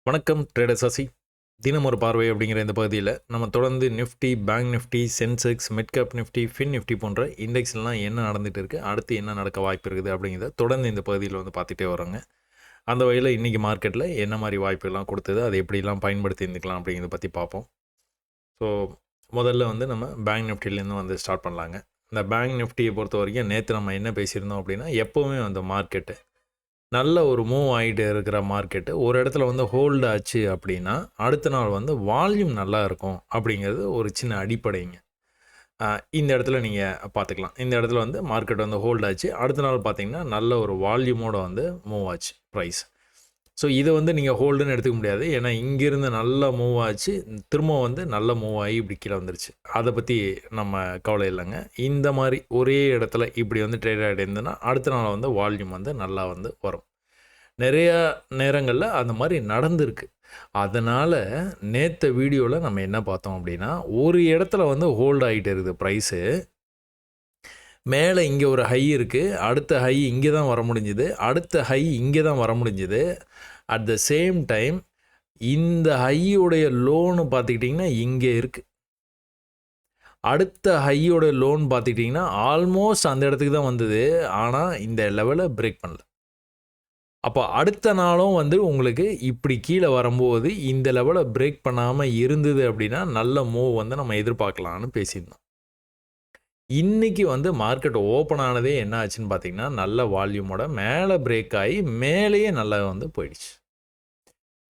வணக்கம் ட்ரேடர் சசி. தினம் ஒரு பார்வை அப்படிங்கிற இந்த பகுதியில் நம்ம தொடர்ந்து Nifty, bank Nifty, Sensex, mid cap Nifty, fin Nifty போன்ற இண்டெக்ஸ்லாம் என்ன நடந்துகிட்டு இருக்குது, அடுத்து என்ன நடக்க வாய்ப்பு இருக்குது அப்படிங்கிறத தொடர்ந்து இந்த பகுதியில் வந்து பார்த்துட்டே வரோங்க. அந்த வகையில் இன்றைக்கி மார்க்கெட்டில் என்ன மாதிரி வாய்ப்புகள்லாம் கொடுத்தது, அதை எப்படிலாம் பயன்படுத்தி இருந்துக்கலாம் அப்படிங்கிறத பற்றி பார்ப்போம். ஸோ முதல்ல வந்து நம்ம பேங்க் நிஃப்டிலேருந்து வந்து ஸ்டார்ட் பண்ணலாங்க. இந்த பேங்க் நிஃப்டியை பொறுத்த வரைக்கும் நேற்று நம்ம என்ன பேசியிருந்தோம் அப்படின்னா, எப்போவுமே அந்த மார்க்கெட்டு நல்ல ஒரு மூவ் ஆகிட்டு இருக்கிற மார்க்கெட்டு ஒரு இடத்துல வந்து ஹோல்டு ஆச்சு அப்படின்னா அடுத்த நாள் வந்து வால்யூம் நல்லா இருக்கும் அப்படிங்கிறது ஒரு சின்ன அடிப்படைங்க. இந்த இடத்துல நீங்கள் பார்த்துக்கலாம். இந்த இடத்துல வந்து மார்க்கெட் வந்து ஹோல்டு ஆச்சு, அடுத்த நாள் பார்த்தீங்கன்னா நல்ல ஒரு வால்யூமோடு வந்து மூவ் ஆச்சு ப்ரைஸ். ஸோ இதை வந்து நீங்கள் ஹோல்டுன்னு எடுத்துக்க முடியாது. ஏன்னா இங்கேருந்து நல்லா மூவ் ஆச்சு, திரும்ப வந்து நல்ல மூவ் ஆகி இப்படி கீழே வந்துருச்சு. அதை பற்றி நம்ம கவலை இல்லைங்க. இந்த மாதிரி ஒரே இடத்துல இப்படி வந்து ட்ரேட் ஆகிட்டு இருந்ததுன்னா அடுத்த நாள் வந்து வால்யூம் வந்து நல்லா வந்து வரும். நிறையா நேரங்களில் அந்த மாதிரி நடந்திருக்கு. அதனால் நேற்று வீடியோவில் நம்ம என்ன பார்த்தோம் அப்படின்னா, ஒரு இடத்துல வந்து ஹோல்டு ஆகிட்டு இருக்குது ப்ரைஸு. மேலே இங்கே ஒரு ஹை இருக்குது, அடுத்த ஹை இங்கே தான் வர முடிஞ்சுது, அடுத்த ஹை இங்கே தான் வர முடிஞ்சுது. அட் த சேம் டைம் இந்த ஹையோடைய லோனு பார்த்துக்கிட்டிங்கன்னா இங்கே இருக்குது. அடுத்த ஹையோட லோன் பார்த்துக்கிட்டிங்கன்னா ஆல்மோஸ்ட் அந்த இடத்துக்கு தான் வந்தது, ஆனால் இந்த லெவலை பிரேக் பண்ணல. அப்போ அடுத்த நாளும் வந்து உங்களுக்கு இப்படி கீழே வரும்போது இந்த லெவலை பிரேக் பண்ணாமல் இருந்தது அப்படின்னா நல்ல மூவ் வந்து நம்ம எதிர்பார்க்கலான்னு பேசியிருந்தோம். இன்றைக்கி வந்து மார்க்கெட் ஓப்பன் ஆனதே என்ன ஆச்சுன்னு பார்த்தீங்கன்னா, நல்ல வால்யூமோட மேலே பிரேக் ஆகி மேலேயே நல்லா வந்து போயிடுச்சு.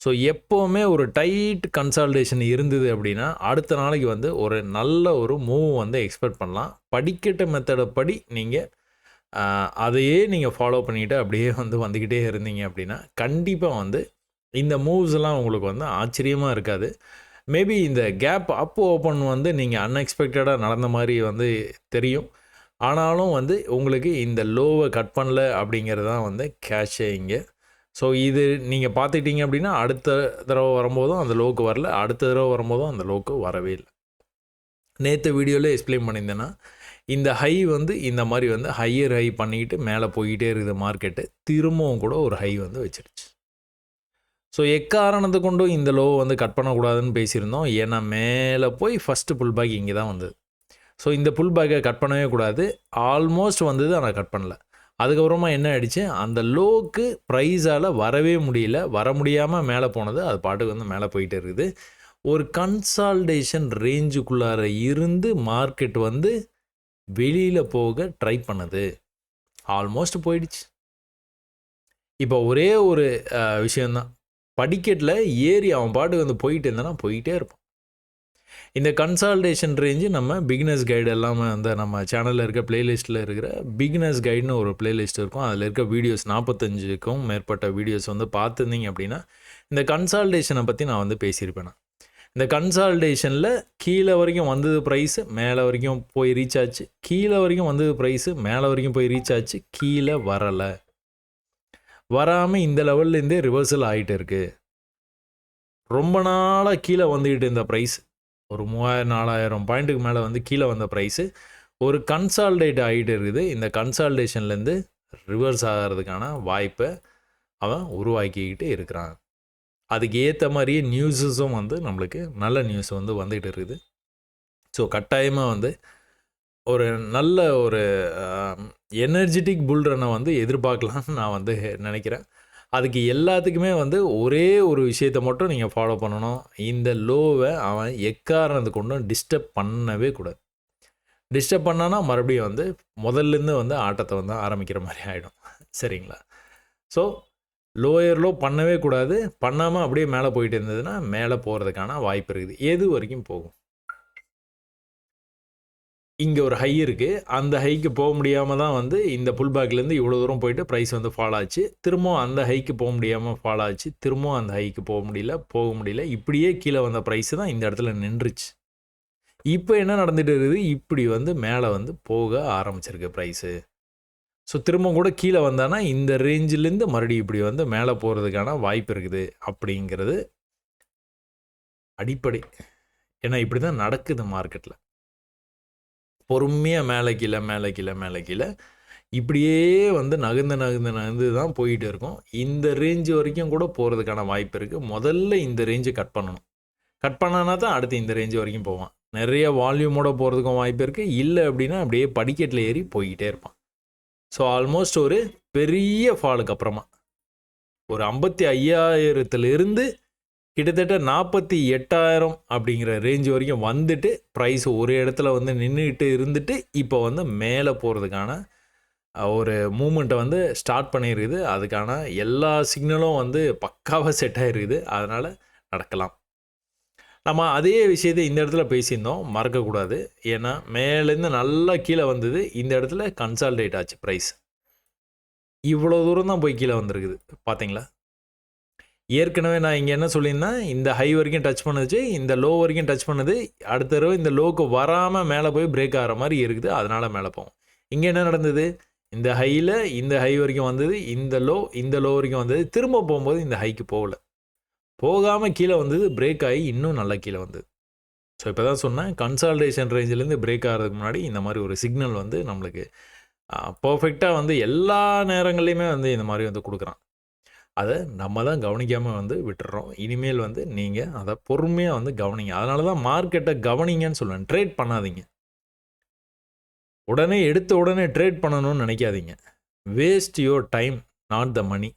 ஸோ எப்போவுமே ஒரு டைட் கன்சால்டேஷன் இருந்தது அப்படின்னா அடுத்த நாளைக்கு வந்து ஒரு நல்ல ஒரு மூவ் வந்து எக்ஸ்பெக்ட் பண்ணலாம். படிக்கட்டு மெத்தடை படி நீங்கள் அதையே நீங்கள் ஃபாலோ பண்ணிவிட்டு அப்படியே வந்து வந்துக்கிட்டே இருந்தீங்க அப்படின்னா கண்டிப்பாக வந்து இந்த மூவ்ஸ் எல்லாம் உங்களுக்கு வந்து ஆச்சரியமாக இருக்காது. மேபி இந்த கேப் அப் ஓப்பன் வந்து நீங்கள் அன்எக்ஸ்பெக்டடாக நடந்த மாதிரி வந்து தெரியும். ஆனாலும் வந்து உங்களுக்கு இந்த லோவை கட் பண்ணல அப்படிங்கிறது தான் வந்து கேஷே இங்கே. ஸோ இது நீங்கள் பார்த்துக்கிட்டீங்க அப்படின்னா அடுத்த தடவை வரும்போதும் அந்த லோவுக்கு வரல, அடுத்த தடவை வரும்போதும் அந்த லோவுக்கு வரவே இல்லை. நேற்று வீடியோவில் எக்ஸ்பிளைன் பண்ணியிருந்தேன்னா இந்த ஹை வந்து இந்த மாதிரி வந்து ஹையர் ஹை பண்ணிக்கிட்டு மேலே போய்கிட்டே இருக்குது மார்க்கெட்டு. திரும்பவும் கூட ஒரு ஹை வந்து வச்சிருச்சு. ஸோ எக்காரணத்தை கொண்டும் இந்த லோ வந்து கட் பண்ணக்கூடாதுன்னு பேசியிருந்தோம். ஏன்னா மேலே போய் ஃபஸ்ட்டு புல் பேக் இங்கே தான் வந்தது. ஸோ இந்த புல் பேக்கை கட் பண்ணவே கூடாது. ஆல்மோஸ்ட் வந்தது, ஆனால் கட் பண்ணல. அதுக்கப்புறமா என்ன ஆகிடுச்சு, அந்த லோவுக்கு ப்ரைஸால் வரவே முடியல, வர முடியாமல் மேலே போனது அது பாட்டுக்கு வந்து மேலே போயிட்டே இருக்குது. ஒரு கன்சால்டேஷன் ரேஞ்சுக்குள்ளார இருந்து மார்க்கெட் வந்து வெளியில் போக ட்ரை பண்ணுது. ஆல்மோஸ்ட் போயிடுச்சு. இப்போ ஒரே ஒரு விஷயந்தான், படிக்கட்டில் ஏறி அவன் பாட்டுக்கு வந்து போயிட்டு இருந்தானா போயிட்டே இருப்பான். இந்த கன்சால்டேஷன் ரேஞ்சு நம்ம பிகினர்ஸ் கைடு எல்லாமே வந்து நம்ம சேனலில் இருக்க ப்ளேலிஸ்ட்டில் இருக்கிற பிகினர்ஸ் கைடுன்னு ஒரு ப்ளேலிஸ்ட் இருக்கும். அதில் இருக்க வீடியோஸ் 45க்கும் மேற்பட்ட வீடியோஸ் வந்து பார்த்துருந்தீங்க அப்படின்னா இந்த கன்சால்டேஷனை பற்றி நான் வந்து பேசியிருப்பேன். இந்த கன்சால்டேஷனில் கீழே வரைக்கும் வந்தது ப்ரைஸு, மேலே வரைக்கும் போய் ரீச் ஆச்சு, கீழே வரைக்கும் வந்தது ப்ரைஸு, மேலே வரைக்கும் போய் ரீச் ஆச்சு, கீழே வரலை. வராமல் இந்த லெவல்லேருந்தே ரிவர்சல் ஆகிட்டு இருக்குது. ரொம்ப நாளாக கீழே வந்துக்கிட்டு இருந்த ப்ரைஸ், ஒரு 3000-4000 பாயிண்ட்டுக்கு மேலே வந்து கீழே வந்த ப்ரைஸு ஒரு கன்சால்டேட் ஆகிட்டு இருக்குது. இந்த கன்சால்டேஷன்லேருந்து ரிவர்ஸ் ஆகிறதுக்கான வாய்ப்பை அவன் உருவாக்கிக்கிட்டு இருக்கிறான். அதுக்கு ஏற்ற மாதிரியே நியூஸஸும் வந்து நம்மளுக்கு நல்ல நியூஸ் வந்து வந்துகிட்டு இருக்குது. ஸோ கட்டாயமாக வந்து ஒரு நல்ல ஒரு எனர்ஜெட்டிக் புல் ரன்னை வந்து எதிர்பார்க்கலான்னு நான் வந்து நினைக்கிறேன். அதுக்கு எல்லாத்துக்குமே வந்து ஒரே ஒரு விஷயத்தை மட்டும் நீங்கள் ஃபாலோ பண்ணணும். இந்த லோவை அவன் எக்காரணத்தை கொண்டும் டிஸ்டர்ப் பண்ணவே கூடாது. டிஸ்டர்ப் பண்ணான்னா மறுபடியும் வந்து முதல்லேருந்து வந்து ஆட்டத்தை வந்து ஆரம்பிக்கிற மாதிரி ஆகிடும். சரிங்களா? ஸோ லோயர் லோ பண்ணவே கூடாது. பண்ணாமல் அப்படியே மேலே போயிட்டு இருந்ததுன்னா மேலே போகிறதுக்கான வாய்ப்பு இருக்குது. எது வரைக்கும் போகும்? இங்கே ஒரு ஹை இருக்குது, அந்த ஹைக்கு போக முடியாமல் தான் வந்து இந்த புல் பேக்லேருந்து இவ்வளோ தூரம் போயிட்டு ப்ரைஸ் வந்து ஃபால் ஆச்சு. திரும்பவும் அந்த ஹைக்கு போக முடியாமல் ஃபால் ஆச்சு, திரும்பவும் அந்த ஹைக்கு போக முடியல. இப்படியே கீழே வந்த ப்ரைஸு தான் இந்த இடத்துல நின்றுச்சு. இப்போ என்ன நடந்துகிட்டு இருக்குது, இப்படி வந்து மேலே வந்து போக ஆரம்பிச்சிருக்கு ப்ரைஸு. ஸோ திரும்ப கூட கீழே வந்தானா இந்த ரேஞ்சிலேருந்து மறுபடியும் இப்படி வந்து மேலே போகிறதுக்கான வாய்ப்பு இருக்குது அப்படிங்கிறது அடிப்படை. ஏன்னா இப்படி தான் நடக்குது மார்க்கெட்டில். பொறுமையாக மேலே கீழே இப்படியே வந்து நகர்ந்து தான் போயிட்டு இருக்கும். இந்த ரேஞ்ச் வரைக்கும் கூட போகிறதுக்கான வாய்ப்பு இருக்குது. முதல்ல இந்த ரேஞ்சை கட் பண்ணணும். கட் பண்ணானா தான் அடுத்து இந்த ரேஞ்ச் வரைக்கும் போவான். நிறைய வால்யூமோட போகிறதுக்கும் வாய்ப்பு இருக்குது. இல்லை அப்படின்னா அப்படியே படிக்கட்டில் ஏறி போய்கிட்டே இருப்பான். ஸோ ஆல்மோஸ்ட் ஒரு பெரிய ஃபாலுக்கு அப்புறமா ஒரு 55,000 கிட்டத்தட்ட 48,000 அப்படிங்கிற ரேஞ்ச் வரைக்கும் வந்துட்டு ப்ரைஸ் ஒரு இடத்துல வந்து நின்றுக்கிட்டு இருந்துட்டு இப்போ வந்து மேலே போகிறதுக்கான ஒரு மூமெண்ட்டை வந்து ஸ்டார்ட் பண்ணியிருக்குது. அதுக்கான எல்லா சிக்னலும் வந்து பக்காவாக செட் ஆகிருக்குது. அதனால் நடக்கலாம். நம்ம அதே விஷயத்தை இந்த இடத்துல பேசியிருந்தோம், மறக்கக்கூடாது. ஏன்னா மேலேருந்து நல்லா கீழே வந்தது, இந்த இடத்துல கன்சால்டேட் ஆச்சு ப்ரைஸ். இவ்வளோ தூரம் தான் போய் கீழே வந்திருக்குது பார்த்தீங்களா? ஏற்கனவே நான் இங்கே என்ன சொல்லியிருந்தேன், இந்த ஹை வரைக்கும் டச் பண்ணுச்சு, இந்த லோ வரைக்கும் டச் பண்ணுது, அடுத்த தடவை இந்த லோவுக்கு வராமல் மேலே போய் பிரேக் ஆகிற மாதிரி இருக்குது. அதனால் மேலே போகும். இங்கே என்ன நடந்தது, இந்த ஹையில் இந்த ஹை வரைக்கும் வந்தது, இந்த லோ வரைக்கும் வந்தது, திரும்ப போகும்போது இந்த ஹைக்கு போகல, போகாமல் கீழே வந்தது, பிரேக் ஆகி இன்னும் நல்லா கீழே வந்தது. ஸோ இப்போ தான் சொன்னேன், கன்சால்டேஷன் ரேஞ்சிலேருந்து பிரேக் ஆகிறதுக்கு முன்னாடி இந்த மாதிரி ஒரு சிக்னல் வந்து நம்மளுக்கு பர்ஃபெக்டாக வந்து எல்லா நேரங்கள்லையுமே வந்து இந்த மாதிரி வந்து கொடுக்குறான். அதை நம்ம தான் கவனிக்காமல் வந்து விட்டுறோம். இனிமேல் வந்து நீங்கள் அதை பொறுமையாக வந்து கவனிங்க. அதனால தான் மார்க்கெட்டை கவனிங்கன்னு சொல்லுவேன். ட்ரேட் பண்ணாதீங்க. எடுத்த உடனே ட்ரேட் பண்ணணும்னு நினைக்காதீங்க. Waste your time, not the money.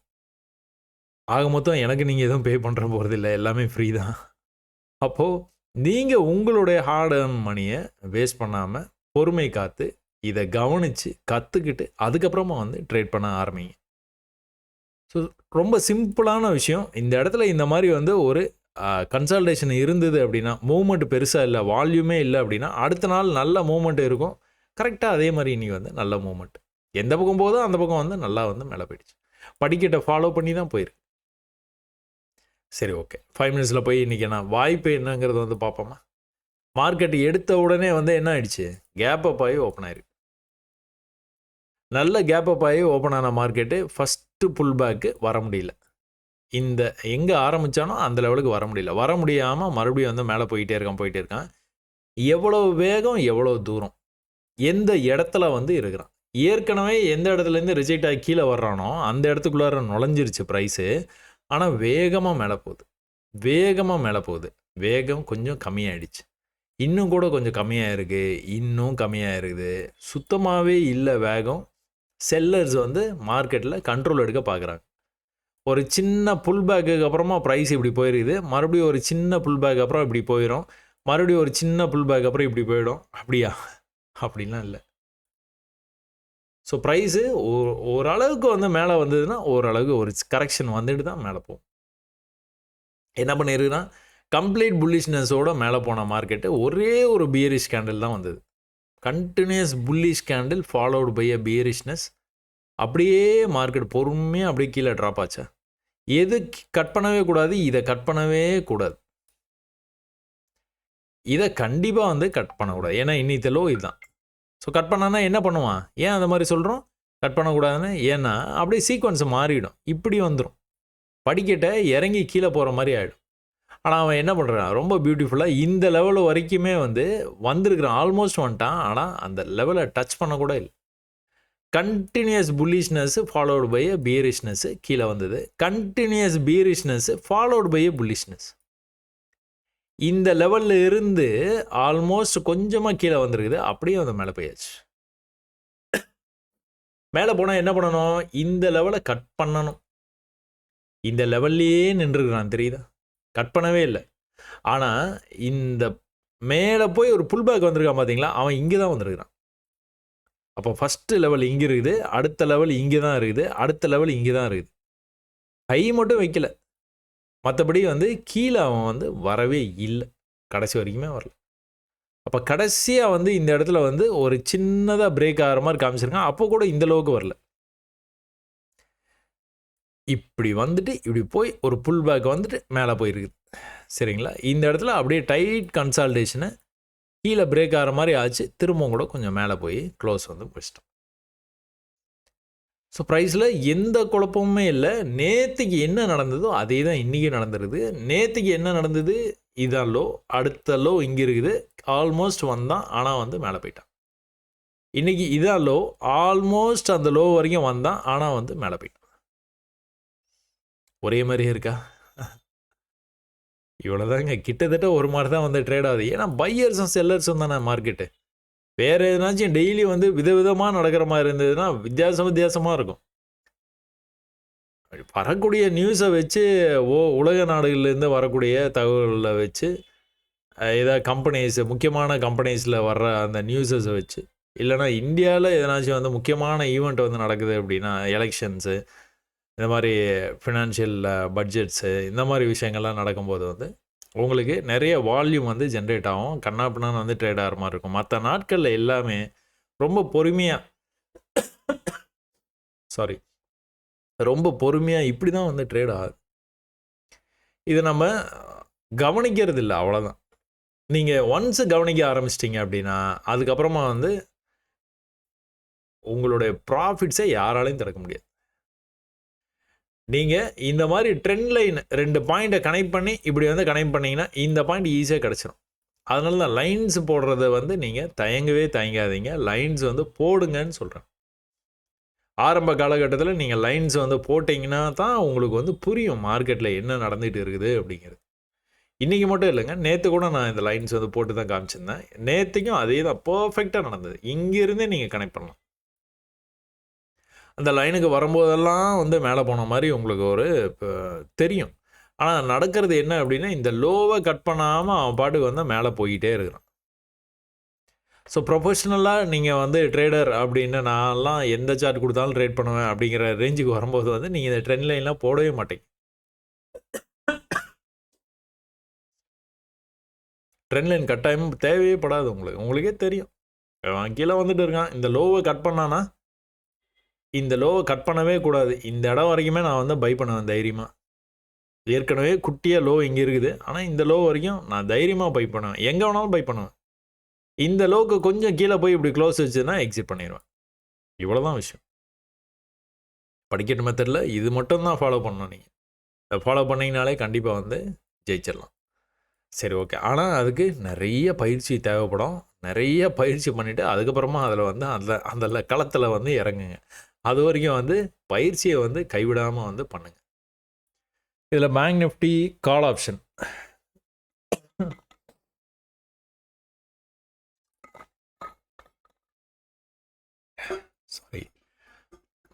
ஆக மொத்தம் எனக்கு நீங்கள் எதுவும் பே பண்ணுற போகிறதில்ல, எல்லாமே ஃப்ரீ தான். அப்போது நீங்கள் உங்களுடைய ஹார்ட் ஏர்ன் மணியை வேஸ்ட் பண்ணாமல் பொறுமை காத்து இதை கவனித்து கற்றுக்கிட்டு அதுக்கப்புறமா வந்து ட்ரேட் பண்ண ஆரம்பிங்க. ஸோ ரொம்ப சிம்பிளான விஷயம். இந்த இடத்துல இந்த மாதிரி வந்து ஒரு கன்சல்டேஷன் இருந்தது அப்படின்னா, மூவ்மெண்ட் பெருசாக இல்லை, வால்யூமே இல்லை அப்படின்னா, அடுத்த நாள் நல்ல மூவ்மெண்ட் இருக்கும். கரெக்டாக அதே மாதிரி இன்றைக்கி வந்து நல்ல மூவ்மெண்ட். எந்த பக்கம் போதோ அந்த பக்கம் வந்து நல்லா வந்து மேலே போயிடுச்சு. படிக்கட்டை ஃபாலோ பண்ணி தான் போயிருக்கு. சரி, ஓகே. 5 மினிட்ஸில் போய் இன்றைக்கி நான் வாய்ப்பு என்னங்கிறது வந்து பார்ப்போமா? மார்க்கெட் எடுத்த உடனே வந்து என்ன ஆயிடுச்சு, கேப் அப் ஆகி ஓப்பன் ஆயிருக்கு. நல்ல கேப் அப் ஆகி ஓப்பன் ஆன மார்க்கெட்டு ஃபஸ்ட்டு புல் பேக்கு வர முடியல. இந்த எங்கே ஆரம்பித்தானோ அந்த லெவலுக்கு வர முடியல. வர முடியாமல் மறுபடியும் வந்து மேலே போயிட்டே இருக்கான். எவ்வளோ வேகம், எவ்வளோ தூரம், எந்த இடத்துல வந்து இருக்கிறான். ஏற்கனவே எந்த இடத்துலேருந்து ரிஜெக்ட் ஆகி கீழே வர்றானோ அந்த இடத்துக்குள்ளார நுழைஞ்சிருச்சு ப்ரைஸு. ஆனால் வேகமாக மேலே போகுது. வேகம் கொஞ்சம் கம்மியாயிடுச்சு. இன்னும் கூட கொஞ்சம் கம்மியாக இருக்குது. இன்னும் கம்மியாக இருக்குது. சுத்தமாகவே இல்லை வேகம். செல்லர்ஸ் வந்து மார்க்கெட்டில் கண்ட்ரோல் எடுக்க பார்க்குறாங்க. ஒரு சின்ன புல் பேக்குக்கு அப்புறமா ப்ரைஸ் இப்படி போயிருக்குது. மறுபடியும் ஒரு சின்ன புல் பேக் அப்புறம் இப்படி போயிடும். மறுபடியும் ஒரு சின்ன புல் பேக் அப்புறம் இப்படி போயிடும். அப்படியா? அப்படிலாம் இல்லை. ஸோ ப்ரைஸு ஓரளவுக்கு வந்து மேலே வந்ததுன்னா ஓரளவுக்கு ஒரு கரெக்ஷன் வந்துட்டு தான் மேலே போகும். என்ன பண்ணியிருக்குன்னா, கம்ப்ளீட் புல்லிஷ்னஸோட மேலே போன மார்க்கெட்டு ஒரே ஒரு பியரிஷ் கேண்டில் தான் வந்தது. Continuous bullish candle followed by a bearishness. அப்படியே மார்க்கெட் பொறுமையாக அப்படியே கீழே ட்ராப் ஆச்சா. எது கட் பண்ணவே கூடாது, இதை கட் பண்ணவே கூடாது. இதை கண்டிப்பாக வந்து கட் பண்ணக்கூடாது. ஏன்னா இன்னித்த லோ இதுதான். ஸோ கட் பண்ணான்னா என்ன பண்ணுவான்? ஏன் அந்த மாதிரி சொல்கிறோம் கட் பண்ணக்கூடாதுன்னு? ஏன்னா அப்படியே சீக்வன்ஸ் மாறிடும். இப்படி வந்துடும், படிக்கட்டை இறங்கி கீழே போகிற மாதிரி ஆகிடும். ஆனால் அவன் என்ன பண்ணுறான், ரொம்ப பியூட்டிஃபுல்லாக இந்த லெவல் வரைக்குமே வந்து வந்திருக்கிறான், ஆல்மோஸ்ட் வந்துட்டான். ஆனால் அந்த லெவலை டச் பண்ணக்கூட இல்லை. Continuous bullishness followed by a bearishness கீழே வந்தது. Continuous bearishness followed by a bullishness. இந்த லெவலில் இருந்து ஆல்மோஸ்ட் கொஞ்சமாக கீழே வந்துருக்குது. அப்படியே வந்து மேலே போயாச்சு. மேலே போனால் என்ன பண்ணணும், இந்த லெவலை கட் பண்ணணும். இந்த லெவல்லையே நின்றுருக்கிறான், தெரியுதா? கட் பண்ணவே இல்லை. ஆனால் இந்த மேலே போய் ஒரு புல் பேக் வந்திருக்கான் பார்த்தீங்களா, அவன் இங்கே தான் வந்திருக்கிறான். அப்போ ஃபஸ்ட்டு லெவல் இங்கே இருக்குது, அடுத்த லெவல் இங்கே தான் இருக்குது, அடுத்த லெவல் இங்கே தான் இருக்குது. ஹை மட்டும் வைக்கல, மற்றபடி வந்து கீழே அவன் வந்து வரவே இல்லை, கடைசி வரைக்குமே வரல. அப்போ கடைசியாக வந்து இந்த இடத்துல வந்து ஒரு சின்னதாக பிரேக் ஆகிற மாதிரி காமிச்சிருக்கான். அப்போ கூட இந்த அளவுக்கு வரல. இப்படி வந்துட்டு இப்படி போய் ஒரு புல் பேக் வந்துட்டு மேலே போயிருக்குது. சரிங்களா? இந்த இடத்துல அப்படியே டைட் கன்சால்டேஷனை கீழே பிரேக் ஆகிற மாதிரி ஆச்சு. திரும்பவும் கூட கொஞ்சம் மேலே போய் க்ளோஸ் வந்து முடிச்சிட்டோம். ஸோ ப்ரைஸில் எந்த குழப்பமுமே இல்லை. நேற்றுக்கு என்ன நடந்ததோ அதே தான் இன்றைக்கும் நடந்துருது. நேற்றுக்கு என்ன நடந்தது, இதான் லோ, அடுத்த லோ இங்கே இருக்குது, ஆல்மோஸ்ட் வந்தான், ஆனால் வந்து மேலே போயிட்டான். இன்றைக்கி இதான் லோ, ஆல்மோஸ்ட் அந்த லோ வரைக்கும் வந்தான், ஆனால் வந்து மேலே போயிட்டான். ஒரே மாதிரியே இருக்கா? இவ்வளோதாங்க, கிட்டத்தட்ட ஒரு மாதிரி தான் வந்து ட்ரேட் ஆகுது. ஏன்னா பையர்ஸும் செல்லர்ஸும் தானே மார்க்கெட்டு. வேறு எதுனாச்சும் டெய்லி வந்து விதவிதமாக நடக்கிற மாதிரி இருந்ததுன்னா வித்தியாசமாக இருக்கும். வரக்கூடிய நியூஸை வச்சு உலக நாடுகள்லேருந்து வரக்கூடிய தகவல்களை வச்சு ஏதாவது கம்பெனிஸ், முக்கியமான கம்பெனிஸில் வர்ற அந்த நியூஸஸை வச்சு, இல்லைனா இந்தியாவில் எதனாச்சும் வந்து முக்கியமான ஈவெண்ட் வந்து நடக்குது அப்படின்னா, எலெக்ஷன்ஸு, இந்த மாதிரி ஃபினான்ஷியல் பட்ஜெட்ஸு, இந்த மாதிரி விஷயங்கள்லாம் நடக்கும்போது வந்து உங்களுக்கு நிறைய வால்யூம் வந்து ஜென்ரேட் ஆகும். கண்ணாப்பின்னான்னு வந்து ட்ரேட் ஆகிற மாதிரி இருக்கும். மற்ற நாட்களில் எல்லாமே ரொம்ப பொறுமையாக ரொம்ப பொறுமையாக இப்படி தான் வந்து ட்ரேட் ஆகுது. இதை நம்ம கவனிக்கிறது இல்லை, அவ்வளோதான். நீங்கள் ஒன்ஸு கவனிக்க ஆரம்பிச்சிட்டிங்க அப்படின்னா அதுக்கப்புறமா வந்து உங்களுடைய ப்ராஃபிட்ஸை யாராலையும் திறக்க முடியாது. நீங்கள் இந்த மாதிரி ட்ரெண்ட் லைன் 2 பாயிண்ட்டை கனெக்ட் பண்ணி இப்படி வந்து கனெக்ட் பண்ணிங்கன்னா இந்த பாயிண்ட் ஈஸியாக கிடச்சிரும். அதனால தான் லைன்ஸ் போடுறத வந்து நீங்கள் தயங்காதீங்க. லைன்ஸ் வந்து போடுங்கன்னு சொல்கிறேன். ஆரம்ப காலகட்டத்தில் நீங்கள் லைன்ஸ் வந்து போட்டிங்கன்னா தான் உங்களுக்கு வந்து புரியும் மார்க்கெட்டில் என்ன நடந்துகிட்டு இருக்குது அப்படிங்கிறது. இன்றைக்கி மட்டும் இல்லைங்க, நேற்று கூட நான் இந்த லைன்ஸ் வந்து போட்டு தான் காமிச்சிருந்தேன். நேற்றுக்கும் அதே தான் பர்ஃபெக்டாக நடந்தது. இங்கேருந்தே நீங்கள் கனெக்ட் பண்ணலாம். அந்த லைனுக்கு வரும்போதெல்லாம் வந்து மேலே போன மாதிரி உங்களுக்கு ஒரு தெரியும். ஆனால் நடக்கிறது என்ன அப்படின்னா, இந்த லோவை கட் பண்ணாமல் அவன் பாட்டுக்கு வந்து மேலே போய்கிட்டே இருக்கிறான். ஸோ ப்ரொஃபஷ்னலாக நீங்கள் வந்து ட்ரேடர் அப்படின்னு நான்லாம் எந்த சார்ட் கொடுத்தாலும் ட்ரேட் பண்ணுவேன் அப்படிங்கிற ரேஞ்சுக்கு வரும்போது வந்து நீங்கள் இந்த ட்ரெண்ட் லைன்லாம் போடவே மாட்டீங்க. ட்ரெண்ட் லைன் கட்டாயம் தேவையே படாது உங்களுக்கே தெரியும். கீழே வந்துட்டு இருக்கான், இந்த லோவை கட் பண்ணானா இந்த லோவை கட் பண்ணவே கூடாது. இந்த இடம் வரைக்குமே நான் வந்து பை பண்ணுவேன் தைரியமாக. ஏற்கனவே குட்டியாக லோ இங்கே இருக்குது, ஆனால் இந்த லோ வரைக்கும் நான் தைரியமாக பை பண்ணுவேன். எங்கே வேணாலும் பை பண்ணுவேன். இந்த லோவுக்கு கொஞ்சம் கீழே போய் இப்படி க்ளோஸ் வச்சுன்னா எக்ஸிட் பண்ணிடுவேன். இவ்வளோதான் விஷயம். படிக்கட்டு மெத்தடில் இது மட்டும்தான் ஃபாலோ பண்ணணும். நீங்கள் ஃபாலோ பண்ணிங்கனாலே கண்டிப்பாக வந்து ஜெயிச்சிடலாம். சரி, ஓகே. ஆனால் அதுக்கு நிறைய பயிற்சி தேவைப்படும். நிறைய பயிற்சி பண்ணிவிட்டு அதுக்கப்புறமா அதில் வந்து அந்த களத்தில் வந்து இறங்குங்க. அது வரைக்கும் வந்து பயிற்சியை வந்து கைவிடாமல் வந்து பண்ணுங்க. இதில் bank Nifty call option,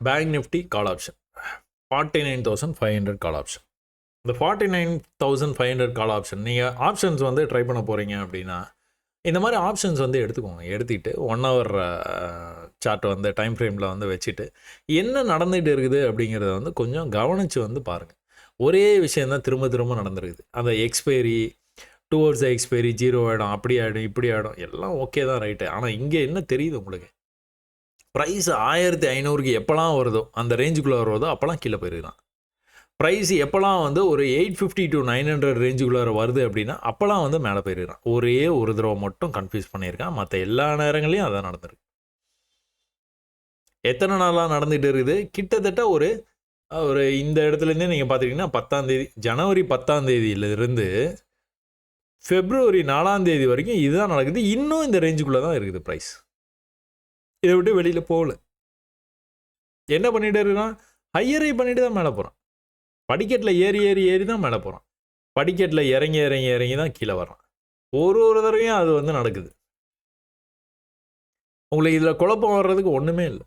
bank Nifty call option 49,500 call option. இந்த 49,500 கால் ஆப்ஷன் நீங்கள் ஆப்ஷன்ஸ் வந்து ட்ரை பண்ண போகிறீங்க அப்படின்னா இந்த மாதிரி ஆப்ஷன்ஸ் வந்து எடுத்துக்கோங்க. எடுத்துக்கிட்டு 1 ஹவர் சார்ட் வந்து டைம் ஃப்ரேமில் வந்து வச்சுட்டு என்ன நடந்துகிட்டு இருக்குது அப்படிங்கிறத வந்து கொஞ்சம் கவனித்து வந்து பாருங்கள். ஒரே விஷயந்தான் திரும்ப நடந்துருக்குது. அந்த எக்ஸ்பைரி டுவர்ட்ஸ் எக்ஸ்பைரி 0 ஆகிடும், அப்படி ஆகிடும், இப்படி ஆகிடும், எல்லாம் ஓகே தான், ரைட்டு. ஆனால் இங்கே என்ன தெரியுது உங்களுக்கு, ப்ரைஸ் 1500க்கு எப்போலாம் வருதோ அந்த ரேஞ்சுக்குள்ளே வருதோ அப்போலாம் கீழே போயிருக்கான். ப்ரைஸ் எப்போல்லாம் வந்து ஒரு 850 to 900 ரேஞ்சுக்குள்ளே வருது அப்படின்னா அப்போல்லாம் வந்து மேலே போயிருக்கான். ஒரே ஒரு தடவை மட்டும் கன்ஃபியூஸ் பண்ணியிருக்கான். மற்ற எல்லா நேரங்களையும் அதான் நடந்திருக்கு. எத்தனை நாளாக நடந்துகிட்டு இருக்குது, கிட்டத்தட்ட ஒரு இந்த இடத்துலேருந்தே நீங்கள் பார்த்துக்கிட்டிங்கன்னா 10ஆம் தேதி, ஜனவரி 10ஆம் தேதியிலிருந்து February 4ஆம் தேதி வரைக்கும் இதுதான் நடக்குது. இன்னும் இந்த ரேஞ்சுக்குள்ளே தான் இருக்குது ப்ரைஸ். இதை விட்டு வெளியில் போகல. என்ன பண்ணிகிட்டு இருக்கிறான், ஹையரை பண்ணிட்டு தான் மேலே போகிறான். படிக்கட்டில் ஏறி தான் மேலே போகிறான். படிக்கட்டில் இறங்கி தான் கீழே வரான். ஒரு தடவையும் அது வந்து நடக்குது. உங்களுக்கு இதில் குழப்பம் வர்றதுக்கு ஒன்றுமே இல்லை.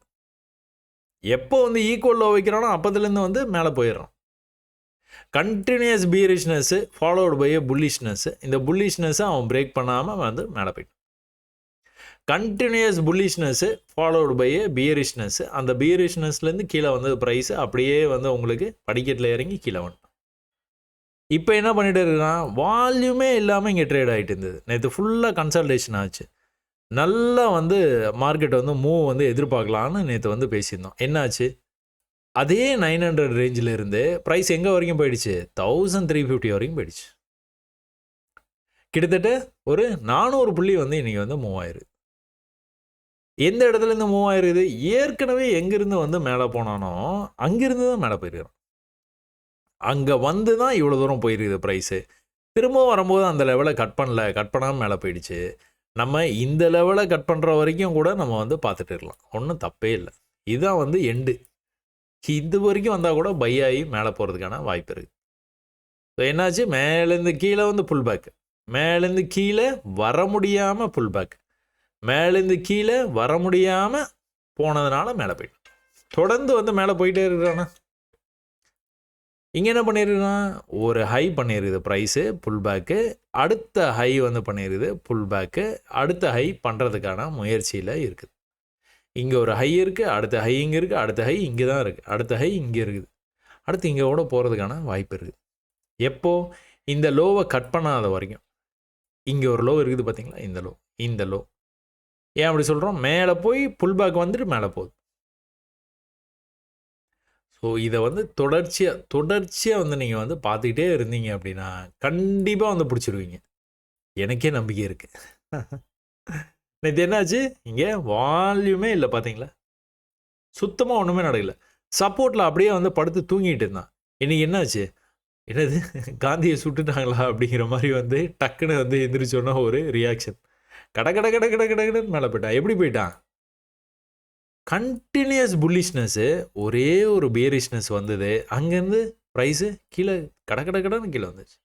எப்போ வந்து ஈக்குவல் லோ வைக்கிறானோ அப்போதுலேருந்து வந்து மேலே போயிடுறான். Continuous bearishness followed by bullishness. இந்த புல்லிஷ்னஸ்ஸை அவன் பிரேக் பண்ணாமல் வந்து மேலே போயிட்டான். Continuous bullishness followed by bearishness. அந்த பியரிஷ்னஸ்லேருந்து கீழே வந்து ப்ரைஸு அப்படியே வந்து உங்களுக்கு படிக்கட்டில் இறங்கி கீழே வந்துட்டான். இப்போ என்ன பண்ணிகிட்டு இருக்கான், வால்யூமே இல்லாமல் இங்கே ட்ரேட் ஆகிட்டு இருந்தது. நேற்று ஃபுல்லாக கன்சல்டேஷன் ஆச்சு. நல்லா வந்து மார்க்கெட் வந்து மூவ் வந்து எதிர்பார்க்கலான்னு நேற்று வந்து பேசியிருந்தோம். என்னாச்சு, அதே 900 ரேஞ்சில் இருந்து ப்ரைஸ் எங்கே வரைக்கும் போயிடுச்சு, 1350 வரைக்கும் போயிடுச்சு. கிட்டத்தட்ட ஒரு 400 புள்ளி வந்து இன்றைக்கி வந்து மூவ் ஆயிருக்கு. எந்த இடத்துலேருந்து மூவ் ஆயிருக்குது, ஏற்கனவே எங்கேருந்து வந்து மேலே போனானோ அங்கேருந்து தான் மேலே போயிருக்கிறான். அங்கே வந்து தான் இவ்வளோ தூரம் போயிருக்குது ப்ரைஸு. திரும்பவும் வரும்போது அந்த லெவலை கட் பண்ணாமல் மேலே போயிடுச்சு. நம்ம இந்த லெவலை கட் பண்ணுற வரைக்கும் கூட நம்ம வந்து பார்த்துட்டு இருக்கலாம், ஒன்றும் தப்பே இல்லை. இதுதான் வந்து எண்டு. இது வரைக்கும் வந்தால் கூட பை ஆகி மேலே போகிறதுக்கான வாய்ப்பு இருக்குது. ஸோ என்னாச்சு, மேலேருந்து கீழே வந்து புல் பேக், மேலேருந்து கீழே வர முடியாமல் புல் பேக், மேலேருந்து கீழே வர முடியாமல் போனதுனால மேலே போயிட்டு தொடர்ந்து வந்து மேலே போயிட்டே இருக்கிறானா. இங்கே என்ன பண்ணியிருக்கான், ஒரு ஹை பண்ணியிருக்குது ப்ரைஸு புல் பேக்கு, அடுத்த ஹை வந்து பண்ணியிருக்குது புல் பேக்கு, அடுத்த ஹை பண்ணுறதுக்கான முயற்சியில் இருக்குது. இங்கே ஒரு ஹை இருக்குது, அடுத்த ஹை இங்கே இருக்குது, அடுத்த ஹை இங்கே தான் இருக்குது, அடுத்த ஹை இங்கே இருக்குது, அடுத்து இங்கே கூட போகிறதுக்கான வாய்ப்பு இருக்குது. எப்போ, இந்த லோவை கட் பண்ணாத வரைக்கும். இங்கே ஒரு லோ இருக்குது பார்த்தீங்களா, இந்த லோ ஏன் அப்படி சொல்கிறோம், மேலே போய் புல் பேக் வந்துட்டு மேலே போகுது. ஸோ இதை வந்து தொடர்ச்சியாக வந்து நீங்கள் வந்து பார்த்துக்கிட்டே இருந்தீங்க அப்படின்னா கண்டிப்பாக வந்து பிடிச்சிருவீங்க, எனக்கே நம்பிக்கை இருக்குது. நேற்று என்னாச்சு, இங்கே வால்யூமே இல்லை பார்த்தீங்களா, சுத்தமாக ஒன்றுமே நடக்கல. சப்போர்ட்டில் அப்படியே வந்து படுத்து தூங்கிட்டு இருந்தான். இன்றைக்கி என்னாச்சு, என்னது காந்தியை சுட்டுட்டாங்களா அப்படிங்கிற மாதிரி வந்து டக்குன்னு வந்து எந்திரிச்சோன்னா ஒரு ரியாக்ஷன், கடன்னு மேலே போயிட்டான். எப்படி போயிட்டான், கண்டினியூஸ் புல்லிஷ்னஸ்ஸு, ஒரே ஒரு பேரிஷ்னஸ் வந்தது, அங்கேருந்து ப்ரைஸு கீழே கடன்னு கீழே வந்துச்சு.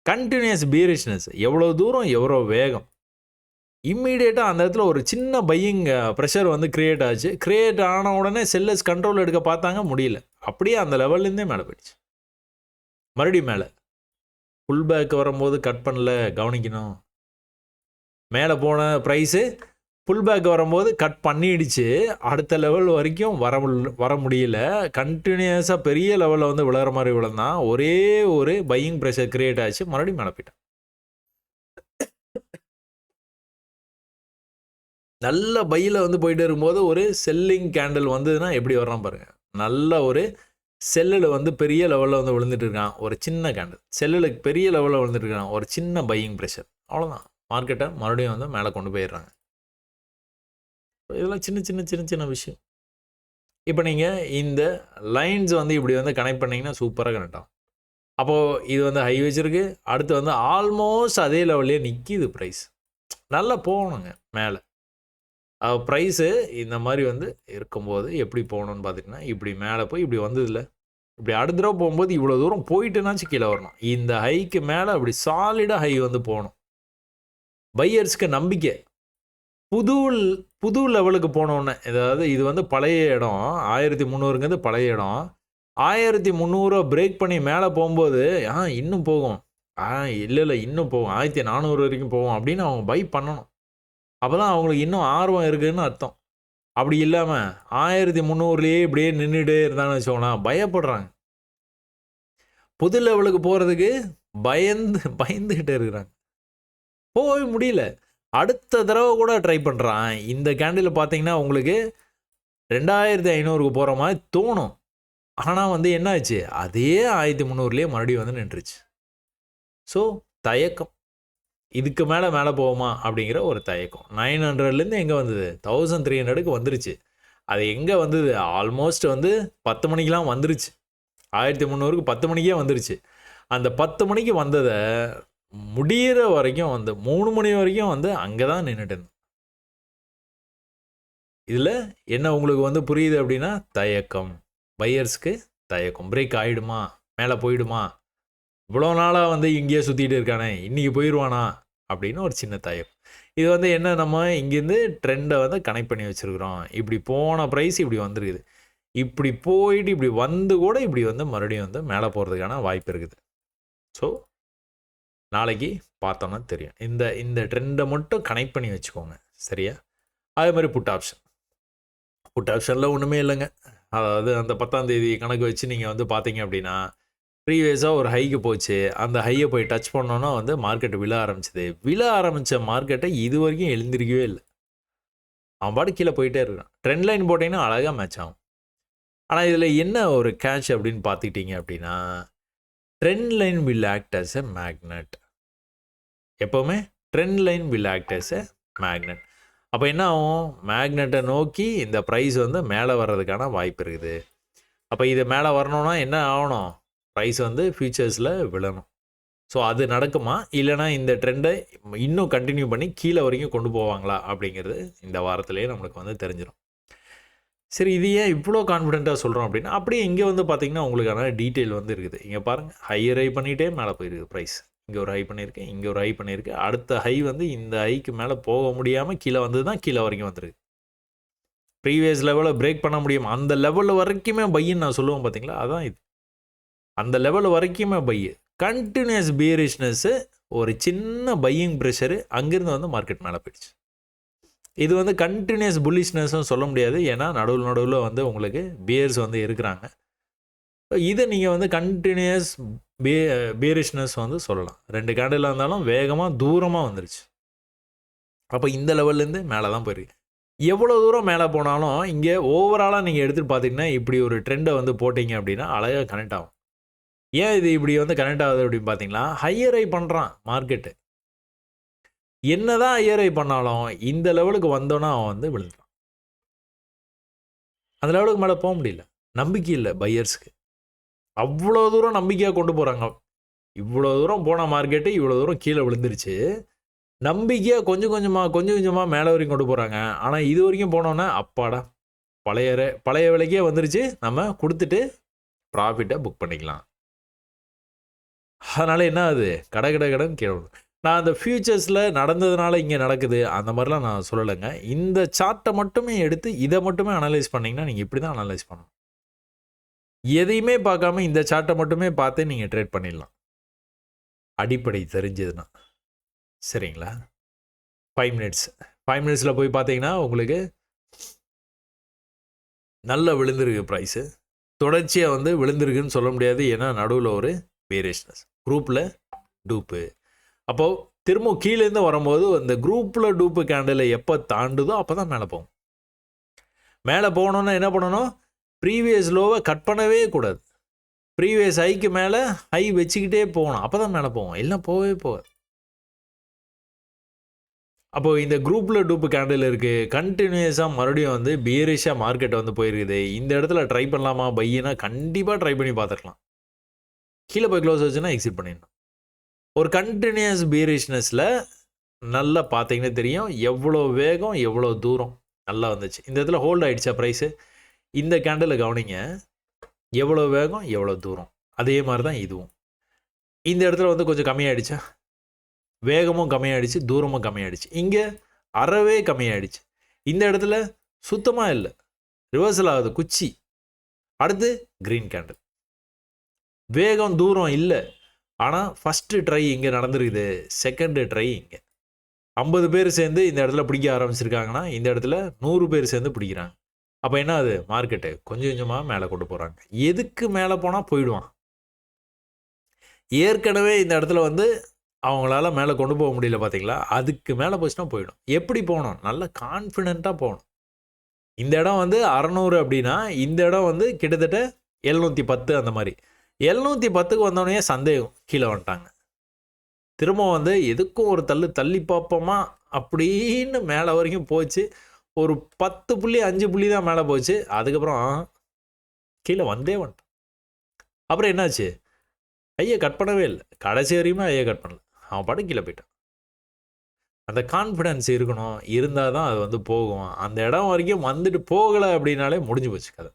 கண்டினியூஸ் பேரிஷ்னஸ், எவ்வளோ தூரம் எவ்வளோ வேகம், இம்மீடியட்டாக அந்த இடத்துல ஒரு சின்ன பையிங் ப்ரெஷர் வந்து க்ரியேட் ஆச்சு. க்ரியேட் ஆன உடனே செல்லர்ஸ் கண்ட்ரோல் எடுக்க பார்த்தாங்க, முடியல. அப்படியே அந்த லெவல்லேருந்தே மேலே போயிடுச்சு. மறுபடியும் மேலே புல் பேக் வரும்போது கட் பண்ணல, கவனிக்கணும். மேலே போன ப்ரைஸு புல் பேக் வரும்போது கட் பண்ணிடுச்சு, அடுத்த லெவல் வரைக்கும் வர முடியல. கண்டினியூஸாக பெரிய லெவலில் வந்து விழுகிற மாதிரி விழுந்தான். ஒரே ஒரு பையிங் ப்ரெஷர் க்ரியேட் ஆச்சு, மறுபடியும் மேலே போயிட்டான். நல்ல பையில் வந்து போயிட்டு இருக்கும்போது ஒரு செல்லிங் கேண்டில் வந்ததுன்னா எப்படி வர்றான் பாருங்கள். நல்ல ஒரு செல்லில் வந்து பெரிய லெவலில் வந்து விழுந்துட்டு இருக்கான், ஒரு சின்ன கேண்டில் செல்லில் பெரிய லெவலில் விழுந்துட்டு இருக்கான், ஒரு சின்ன பையிங் ப்ரெஷர், அவ்வளோதான். மார்க்கெட்டை மறுபடியும் வந்து மேலே கொண்டு போயிடுறாங்க. இதெல்லாம் சின்ன விஷயம். இப்போ நீங்கள் இந்த லைன்ஸ் வந்து இப்படி வந்து கனெக்ட் பண்ணிங்கன்னா சூப்பராக கனெக்ட் ஆகும். அப்போது இது வந்து ஹை வச்சுருக்கு, அடுத்து வந்து ஆல்மோஸ்ட் அதே லெவல்லே நிற்கிது ப்ரைஸ். நல்லா போகணுங்க மேலே. ப்ரைஸு இந்த மாதிரி வந்து இருக்கும்போது எப்படி போகணுன்னு பார்த்துட்டிங்கன்னா, இப்படி மேலே போய் இப்படி வந்ததில்ல, இப்படி அடுத்த தடவை போகும்போது இவ்வளோ தூரம் போயிட்டுனாச்சும் கீழே வரணும். இந்த ஹைக்கு மேலே அப்படி சாலிடாக ஹை வந்து போகணும். பையர்ஸ்க்கு நம்பிக்கை புது லெவலுக்கு போனோன்னே, அதாவது இது வந்து பழைய இடம் 1300ங்கிறது பழைய இடம். 1300 பிரேக் பண்ணி மேலே போகும்போது இன்னும் போகும், இல்லை இன்னும் போகும், 1400 வரைக்கும் போகும் அப்படின்னு அவங்க பை பண்ணணும். அப்போ தான் அவங்களுக்கு இன்னும் ஆர்வம் இருக்குதுன்னு அர்த்தம். அப்படி இல்லாமல் 1300லேயே இப்படியே நின்றுட்டே இருந்தாங்கன்னு வச்சுக்கோங்களேன், பயப்படுறாங்க. புது லெவலுக்கு போகிறதுக்கு பயந்துக்கிட்டே இருக்கிறாங்க, போகவே முடியல. அடுத்த தடவை கூட ட்ரை பண்ணுறான். இந்த கேண்டில் பார்த்தீங்கன்னா உங்களுக்கு 2500க்கு போகிற மாதிரி தோணும். ஆனால் வந்து என்ன ஆச்சு, அதே 1300லேயே மறுபடியும் வந்து நின்றுச்சு. ஸோ தயக்கம், இதுக்கு மேலே போகுமா அப்படிங்கிற ஒரு தயக்கம். 900லேருந்து எங்கே வந்தது, 1300க்கு வந்துருச்சு. அது எங்கே வந்தது, ஆல்மோஸ்ட் வந்து 10 மணிக்கெலாம் வந்துருச்சு. 1300க்கு 10 மணிக்கே வந்துருச்சு. அந்த 10 மணிக்கு வந்ததை முடிகிற வரைக்கும் வந்து 3 மணி வரைக்கும் வந்து அங்கே தான் நின்றுட்டு இருந்தேன். இதில் என்ன உங்களுக்கு வந்து புரியுது அப்படின்னா, தயக்கம், பையர்ஸ்க்கு தயக்கம். பிரேக் ஆகிடுமா, மேலே போயிடுமா, இவ்வளோ நாளாக வந்து இங்கேயே சுற்றிட்டு இருக்கானே, இன்றைக்கி போயிடுவானா அப்படின்னு ஒரு சின்ன தயக்கம். இது வந்து என்ன, நம்ம இங்கேருந்து ட்ரெண்டை வந்து கனெக்ட் பண்ணி வச்சுருக்குறோம். இப்படி போன ப்ரைஸ் இப்படி வந்துருக்குது, இப்படி போயிட்டு இப்படி வந்து கூட இப்படி வந்து மறுபடியும் வந்து மேலே போகிறதுக்கான வாய்ப்பு இருக்குது. ஸோ நாளைக்கு பார்த்தோன்னா தெரியும். இந்த ட்ரெண்டை மட்டும் கனெக்ட் பண்ணி வச்சுக்கோங்க, சரியா? அதே மாதிரி புட் ஆப்ஷனில் ஒன்றுமே இல்லைங்க. அதாவது அந்த 10ஆம் தேதி கணக்கு வச்சு நீங்கள் வந்து பார்த்தீங்க அப்படின்னா, ப்ரீவியஸாக ஒரு ஹைக்கு போச்சு, அந்த ஹையை போய் டச் பண்ணோன்னா வந்து மார்க்கெட் விழ ஆரம்பித்த மார்க்கெட்டை இது வரைக்கும் எழுந்திருக்கவே இல்லை. அவன் பாட்டு கீழே போயிட்டே இருக்கான். ட்ரெண்ட் லைன் போட்டிங்கன்னா அழகாக மேட்ச் ஆகும். ஆனால் இதில் என்ன ஒரு கேட்ச் அப்படின்னு பார்த்துக்கிட்டீங்க அப்படின்னா, trend line will act as a magnet. எப்போவுமே trend line will act as a magnet. அப்போ என்ன ஆகும், மேக்னெட்டை நோக்கி இந்த ப்ரைஸ் வந்து மேலே வர்றதுக்கான வாய்ப்பு இருக்குது. அப்போ இது மேலே வரணும்னா என்ன ஆகணும், ப்ரைஸ் வந்து ஃபியூச்சர்ஸில் விழணும். ஸோ அது நடக்குமா, இல்லைனா இந்த ட்ரெண்டை இன்னும் கண்டினியூ பண்ணி கீழே வரைக்கும் கொண்டு போவாங்களா அப்படிங்கிறது இந்த வாரத்திலேயே நம்மளுக்கு வந்து தெரிஞ்சிடும். சரி, இது ஏன் இவ்வளோ கான்ஃபிடென்ட்டாக சொல்கிறோம் அப்படின்னா, அப்படியே இங்கே வந்து பார்த்தீங்கன்னா உங்களுக்கான டீட்டெயில் வந்து இருக்குது. இங்கே பாருங்கள், ஹையர் ஹை பண்ணிகிட்டே மேலே போயிருக்குது ப்ரைஸ். இங்கே ஒரு ஹை பண்ணியிருக்கு, இங்கே ஒரு ஹை பண்ணியிருக்கு. அடுத்த ஹை வந்து இந்த ஹைக்கு மேலே போக முடியாமல் கீழே வந்து தான் கீழே வரைக்கும் வந்துருக்கு. ப்ரீவியஸ் லெவலை பிரேக் பண்ண முடியும், அந்த லெவல் வரைக்குமே பையின்னு நான் சொல்லுவேன் பார்த்தீங்களா, அதான் இது. அந்த லெவல் வரைக்குமே பையு, கண்டினியூஸ் பியரிஷ்னஸ்ஸு, ஒரு சின்ன பையிங் ப்ரெஷரு, அங்கேருந்து வந்து மார்க்கெட் மேலே போயிடுச்சு. இது வந்து கண்டினியூஸ் புல்லிஷ்னஸ்ஸும் சொல்ல முடியாது, ஏன்னா நடுவில் வந்து உங்களுக்கு பியர்ஸ் வந்து இருக்கிறாங்க. இதை நீங்கள் வந்து கண்டினியூஸ் பியரிஷ்னஸ் வந்து சொல்லலாம். 2 கேண்டிலாக இருந்தாலும் வேகமாக தூரமாக வந்துருச்சு. அப்போ இந்த லெவல்லேருந்து மேலே தான் போயிருக்கு. எவ்வளோ தூரம் மேலே போனாலும் இங்கே ஓவராலாக நீங்கள் எடுத்துகிட்டு பார்த்தீங்கன்னா இப்படி ஒரு ட்ரெண்டை வந்து போட்டிங்க அப்படின்னா அழகாக கனெக்ட் ஆகும். ஏன் இது இப்படி வந்து கனெக்ட் ஆகுது அப்படின்னு பார்த்தீங்கன்னா, ஹையர் ஹை பண்ணுறான் மார்க்கெட்டு. என்னதான் ஹையர் ஹை பண்ணாலும் இந்த லெவலுக்கு வந்தோன்னா அவன் வந்து விழுந்துட்டான். அந்த லெவலுக்கு மேலே போக முடியல, நம்பிக்கை இல்லை பையர்ஸுக்கு. அவ்வளோ தூரம் நம்பிக்கையாக கொண்டு போகிறாங்க. இவ்வளோ தூரம் போன மார்க்கெட்டு இவ்வளோ தூரம் கீழே விழுந்துருச்சு. நம்பிக்கையாக கொஞ்சம் கொஞ்சமாக மேலே வரைக்கும் கொண்டு போகிறாங்க. ஆனால் இது வரைக்கும் போனோன்னே அப்பாடா பழைய விலைக்கே வந்துருச்சு, நம்ம கொடுத்துட்டு ப்ராஃபிட்டை புக் பண்ணிக்கலாம். அதனால் என்ன ஆகுது, கடன் கீழே. நான் அந்த ஃபியூச்சர்ஸில் நடந்ததுனால இங்கே நடக்குது அந்த மாதிரிலாம் நான் சொல்லலைங்க. இந்த சார்ட்டை மட்டுமே எடுத்து இதை மட்டுமே அனலைஸ் பண்ணிங்கன்னா நீங்கள் இப்படி தான் அனலைஸ் பண்ணணும். எதையுமே பார்க்காம இந்த சார்ட்டை மட்டுமே பார்த்து நீங்கள் ட்ரேட் பண்ணிடலாம், அடிப்படை தெரிஞ்சதுன்னா. சரிங்களா? 5 மினிட்ஸில் போய் பார்த்தீங்கன்னா உங்களுக்கு நல்லா விழுந்திருக்கு ப்ரைஸு. தொடர்ச்சியாக வந்து விழுந்திருக்குன்னு சொல்ல முடியாது, ஏன்னா நடுவில் ஒரு வேரியேஷனஸ், குரூப்பில் டூப்பு. அப்போது திரும்ப கீழேருந்து வரும்போது அந்த குரூப்பில் டூப்பு கேண்டில் எப்போ தாண்டுதோ அப்போ தான் மேலே போகும். மேலே போகணுன்னா என்ன பண்ணணும், ப்ரீவியஸ் லோவை கட் பண்ணவே கூடாது. ப்ரீவியஸ் ஹைக்கு மேலே ஹை வச்சுக்கிட்டே போகணும், அப்போ தான் மேலே போகும், எல்லாம் போகவே போகாது. அப்போது இந்த குரூப்பில் டூப்பு கேண்டில் இருக்குது, கண்டினியூஸாக மறுபடியும் வந்து பியரிஷாக மார்க்கெட் வந்து போயிருக்குது. இந்த இடத்துல ட்ரை பண்ணலாமா பையனா, கண்டிப்பாக ட்ரை பண்ணி பார்த்துக்கலாம். கீழே போய் க்ளோஸ் வச்சுன்னா எக்ஸிட் பண்ணிடணும். ஒரு கண்டினியூஸ் பியரிஷ்னஸில் நல்லா பார்த்தீங்கன்னா தெரியும் எவ்வளோ வேகம் எவ்வளோ தூரம் நல்லா வந்துச்சு. இந்த இடத்துல ஹோல்ட் ஆகிடுச்சா ப்ரைஸு, இந்த கேண்டில் கவனிங்க, எவ்வளோ வேகம் எவ்வளோ தூரம். அதே மாதிரி தான் இதுவும். இந்த இடத்துல வந்து கொஞ்சம் கம்மியாகிடுச்சா, வேகமும் கம்மியாகிடுச்சு, தூரமும் கம்மியாகிடுச்சு. இங்கே அறவே கம்மியாகிடுச்சு. இந்த இடத்துல சுத்தமாக இல்லை, ரிவர்சல் ஆகுது குச்சி. அடுத்து க்ரீன் கேண்டில், வேகம் தூரம் இல்லை. ஆனால் ஃபஸ்ட்டு ட்ரை இங்கே நடந்துருக்குது, செகண்டு ட்ரை இங்கே. 50 பேர் சேர்ந்து இந்த இடத்துல பிடிக்க ஆரம்பிச்சிருக்காங்கன்னா இந்த இடத்துல 100 பேர் சேர்ந்து பிடிக்கிறாங்க. அப்போ என்ன ஆகுது, மார்க்கெட்டு கொஞ்சம் கொஞ்சமாக மேலே கொண்டு போகிறாங்க. எதுக்கு மேலே போனால் போயிடுவான். ஏற்கனவே இந்த இடத்துல வந்து அவங்களால மேலே கொண்டு போக முடியல பார்த்தீங்களா, அதுக்கு மேலே போச்சுன்னா போயிடும். எப்படி போகணும், நல்ல கான்ஃபிடென்ட்டாக போகணும். இந்த இடம் வந்து 600 அப்படின்னா இந்த இடம் வந்து கிட்டத்தட்ட 710 அந்த மாதிரி. 710க்கு வந்தோடனே சந்தேகம், கீழே வந்துட்டாங்க. திரும்ப வந்து எதுக்கும் ஒரு தள்ளி பார்ப்போமா அப்படின்னு மேலே வரைக்கும் போச்சு. ஒரு 10 புள்ளி 5 புள்ளி தான் மேலே போச்சு. அதுக்கப்புறம் கீழே வந்தே வந்துட்டான். அப்புறம் என்னாச்சு, ஐயா கட் பண்ணவே இல்லை, கடைசி வரையுமே ஐயா கட் பண்ணல, அவன் பாட்டு கீழே போயிட்டான். அந்த கான்ஃபிடென்ஸ் இருக்கணும், இருந்தால் தான் அது வந்து போகும். அந்த இடம் வரைக்கும் வந்துட்டு போகலை அப்படின்னாலே முடிஞ்சு போச்சு கதை.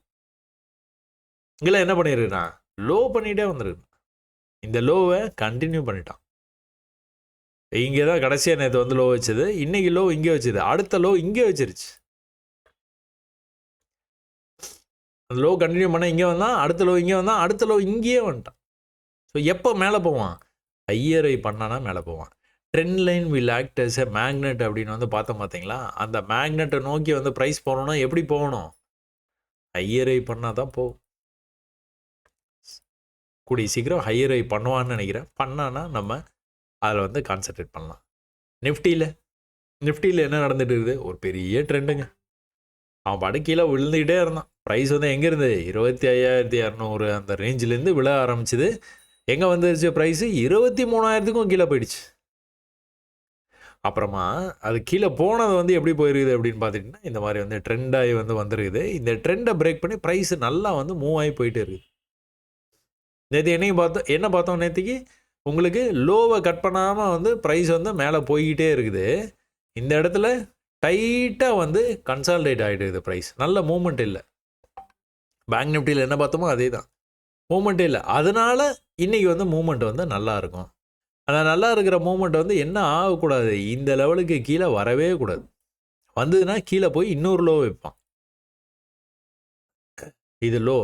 இல்லை என்ன பண்ணியிருக்கான், லோ பண்ணிகிட்டே வந்துருக்கு. இந்த லோவை கண்டினியூ பண்ணிட்டான். இங்கே தான் கடைசியாக நேற்று வந்து லோ வச்சது, இன்றைக்கி லோ இங்கே வச்சுது, அடுத்த லோ இங்கே வச்சிருச்சு. அந்த லோ கண்டினியூ பண்ண இங்கே வந்தான், அடுத்த லோ இங்கே வந்தான், அடுத்த லோ இங்கேயே வந்துட்டான். ஸோ எப்போ மேலே போவான், ஹையர் ஹை பண்ணானா மேலே போவான். Trend line will act as a magnet அப்படின்னு வந்து பார்த்தோம் பார்த்தீங்களா. அந்த மேக்னெட்டை நோக்கி வந்து ப்ரைஸ் போகணுன்னா எப்படி போகணும், ஹையர் ஹை பண்ணால் தான் போகும். கூடிய சீக்கிரம் ஹையர் ஹை பண்ணுவான்னு நினைக்கிறேன். பண்ணானா நம்ம அதில் வந்து கான்சன்ட்ரேட் பண்ணலாம். நிஃப்டியில் என்ன நடந்துட்டு இருக்குது, ஒரு பெரிய ட்ரெண்டுங்க. அவன் பாட்டு கீழே விழுந்துக்கிட்டே இருந்தான். ப்ரைஸ் வந்து எங்கே இருந்தது, 25,200 அந்த ரேஞ்சிலேருந்து விழ ஆரம்பிச்சிது. எங்கே வந்துருச்சு ப்ரைஸு, 23,000க்கும் கீழே போயிடுச்சு. அப்புறமா அது கீழே போனது வந்து எப்படி போயிருக்குது அப்படின்னு பார்த்துட்டிங்கன்னா, இந்த மாதிரி வந்து ட்ரெண்டாகி வந்து வந்துருக்குது. இந்த ட்ரெண்டை பிரேக் பண்ணி ப்ரைஸு நல்லா வந்து மூவ் ஆகி போயிட்டு இருக்குது. நேற்று என்ன பார்த்தோம் நேற்றுக்கு உங்களுக்கு லோவை கட் பண்ணாமல் வந்து ப்ரைஸ் வந்து மேலே போய்கிட்டே இருக்குது. இந்த இடத்துல டைட்டாக வந்து கன்சாலிடேட் ஆகிடுது ப்ரைஸ். நல்ல மூமெண்ட் இல்லை. பேங்க் நிஃப்டியில் என்ன பார்த்தோமோ அதே தான், மூமெண்ட்டே இல்லை. அதனால இன்றைக்கி வந்து மூமெண்ட் வந்து நல்லா இருக்கும். ஆனால் நல்லா இருக்கிற மூமெண்ட் வந்து என்ன ஆகக்கூடாது, இந்த லெவலுக்கு கீழே வரவே கூடாது. வந்ததுன்னா கீழே போய் இன்னொரு லோ வைப்பான். இது லோ,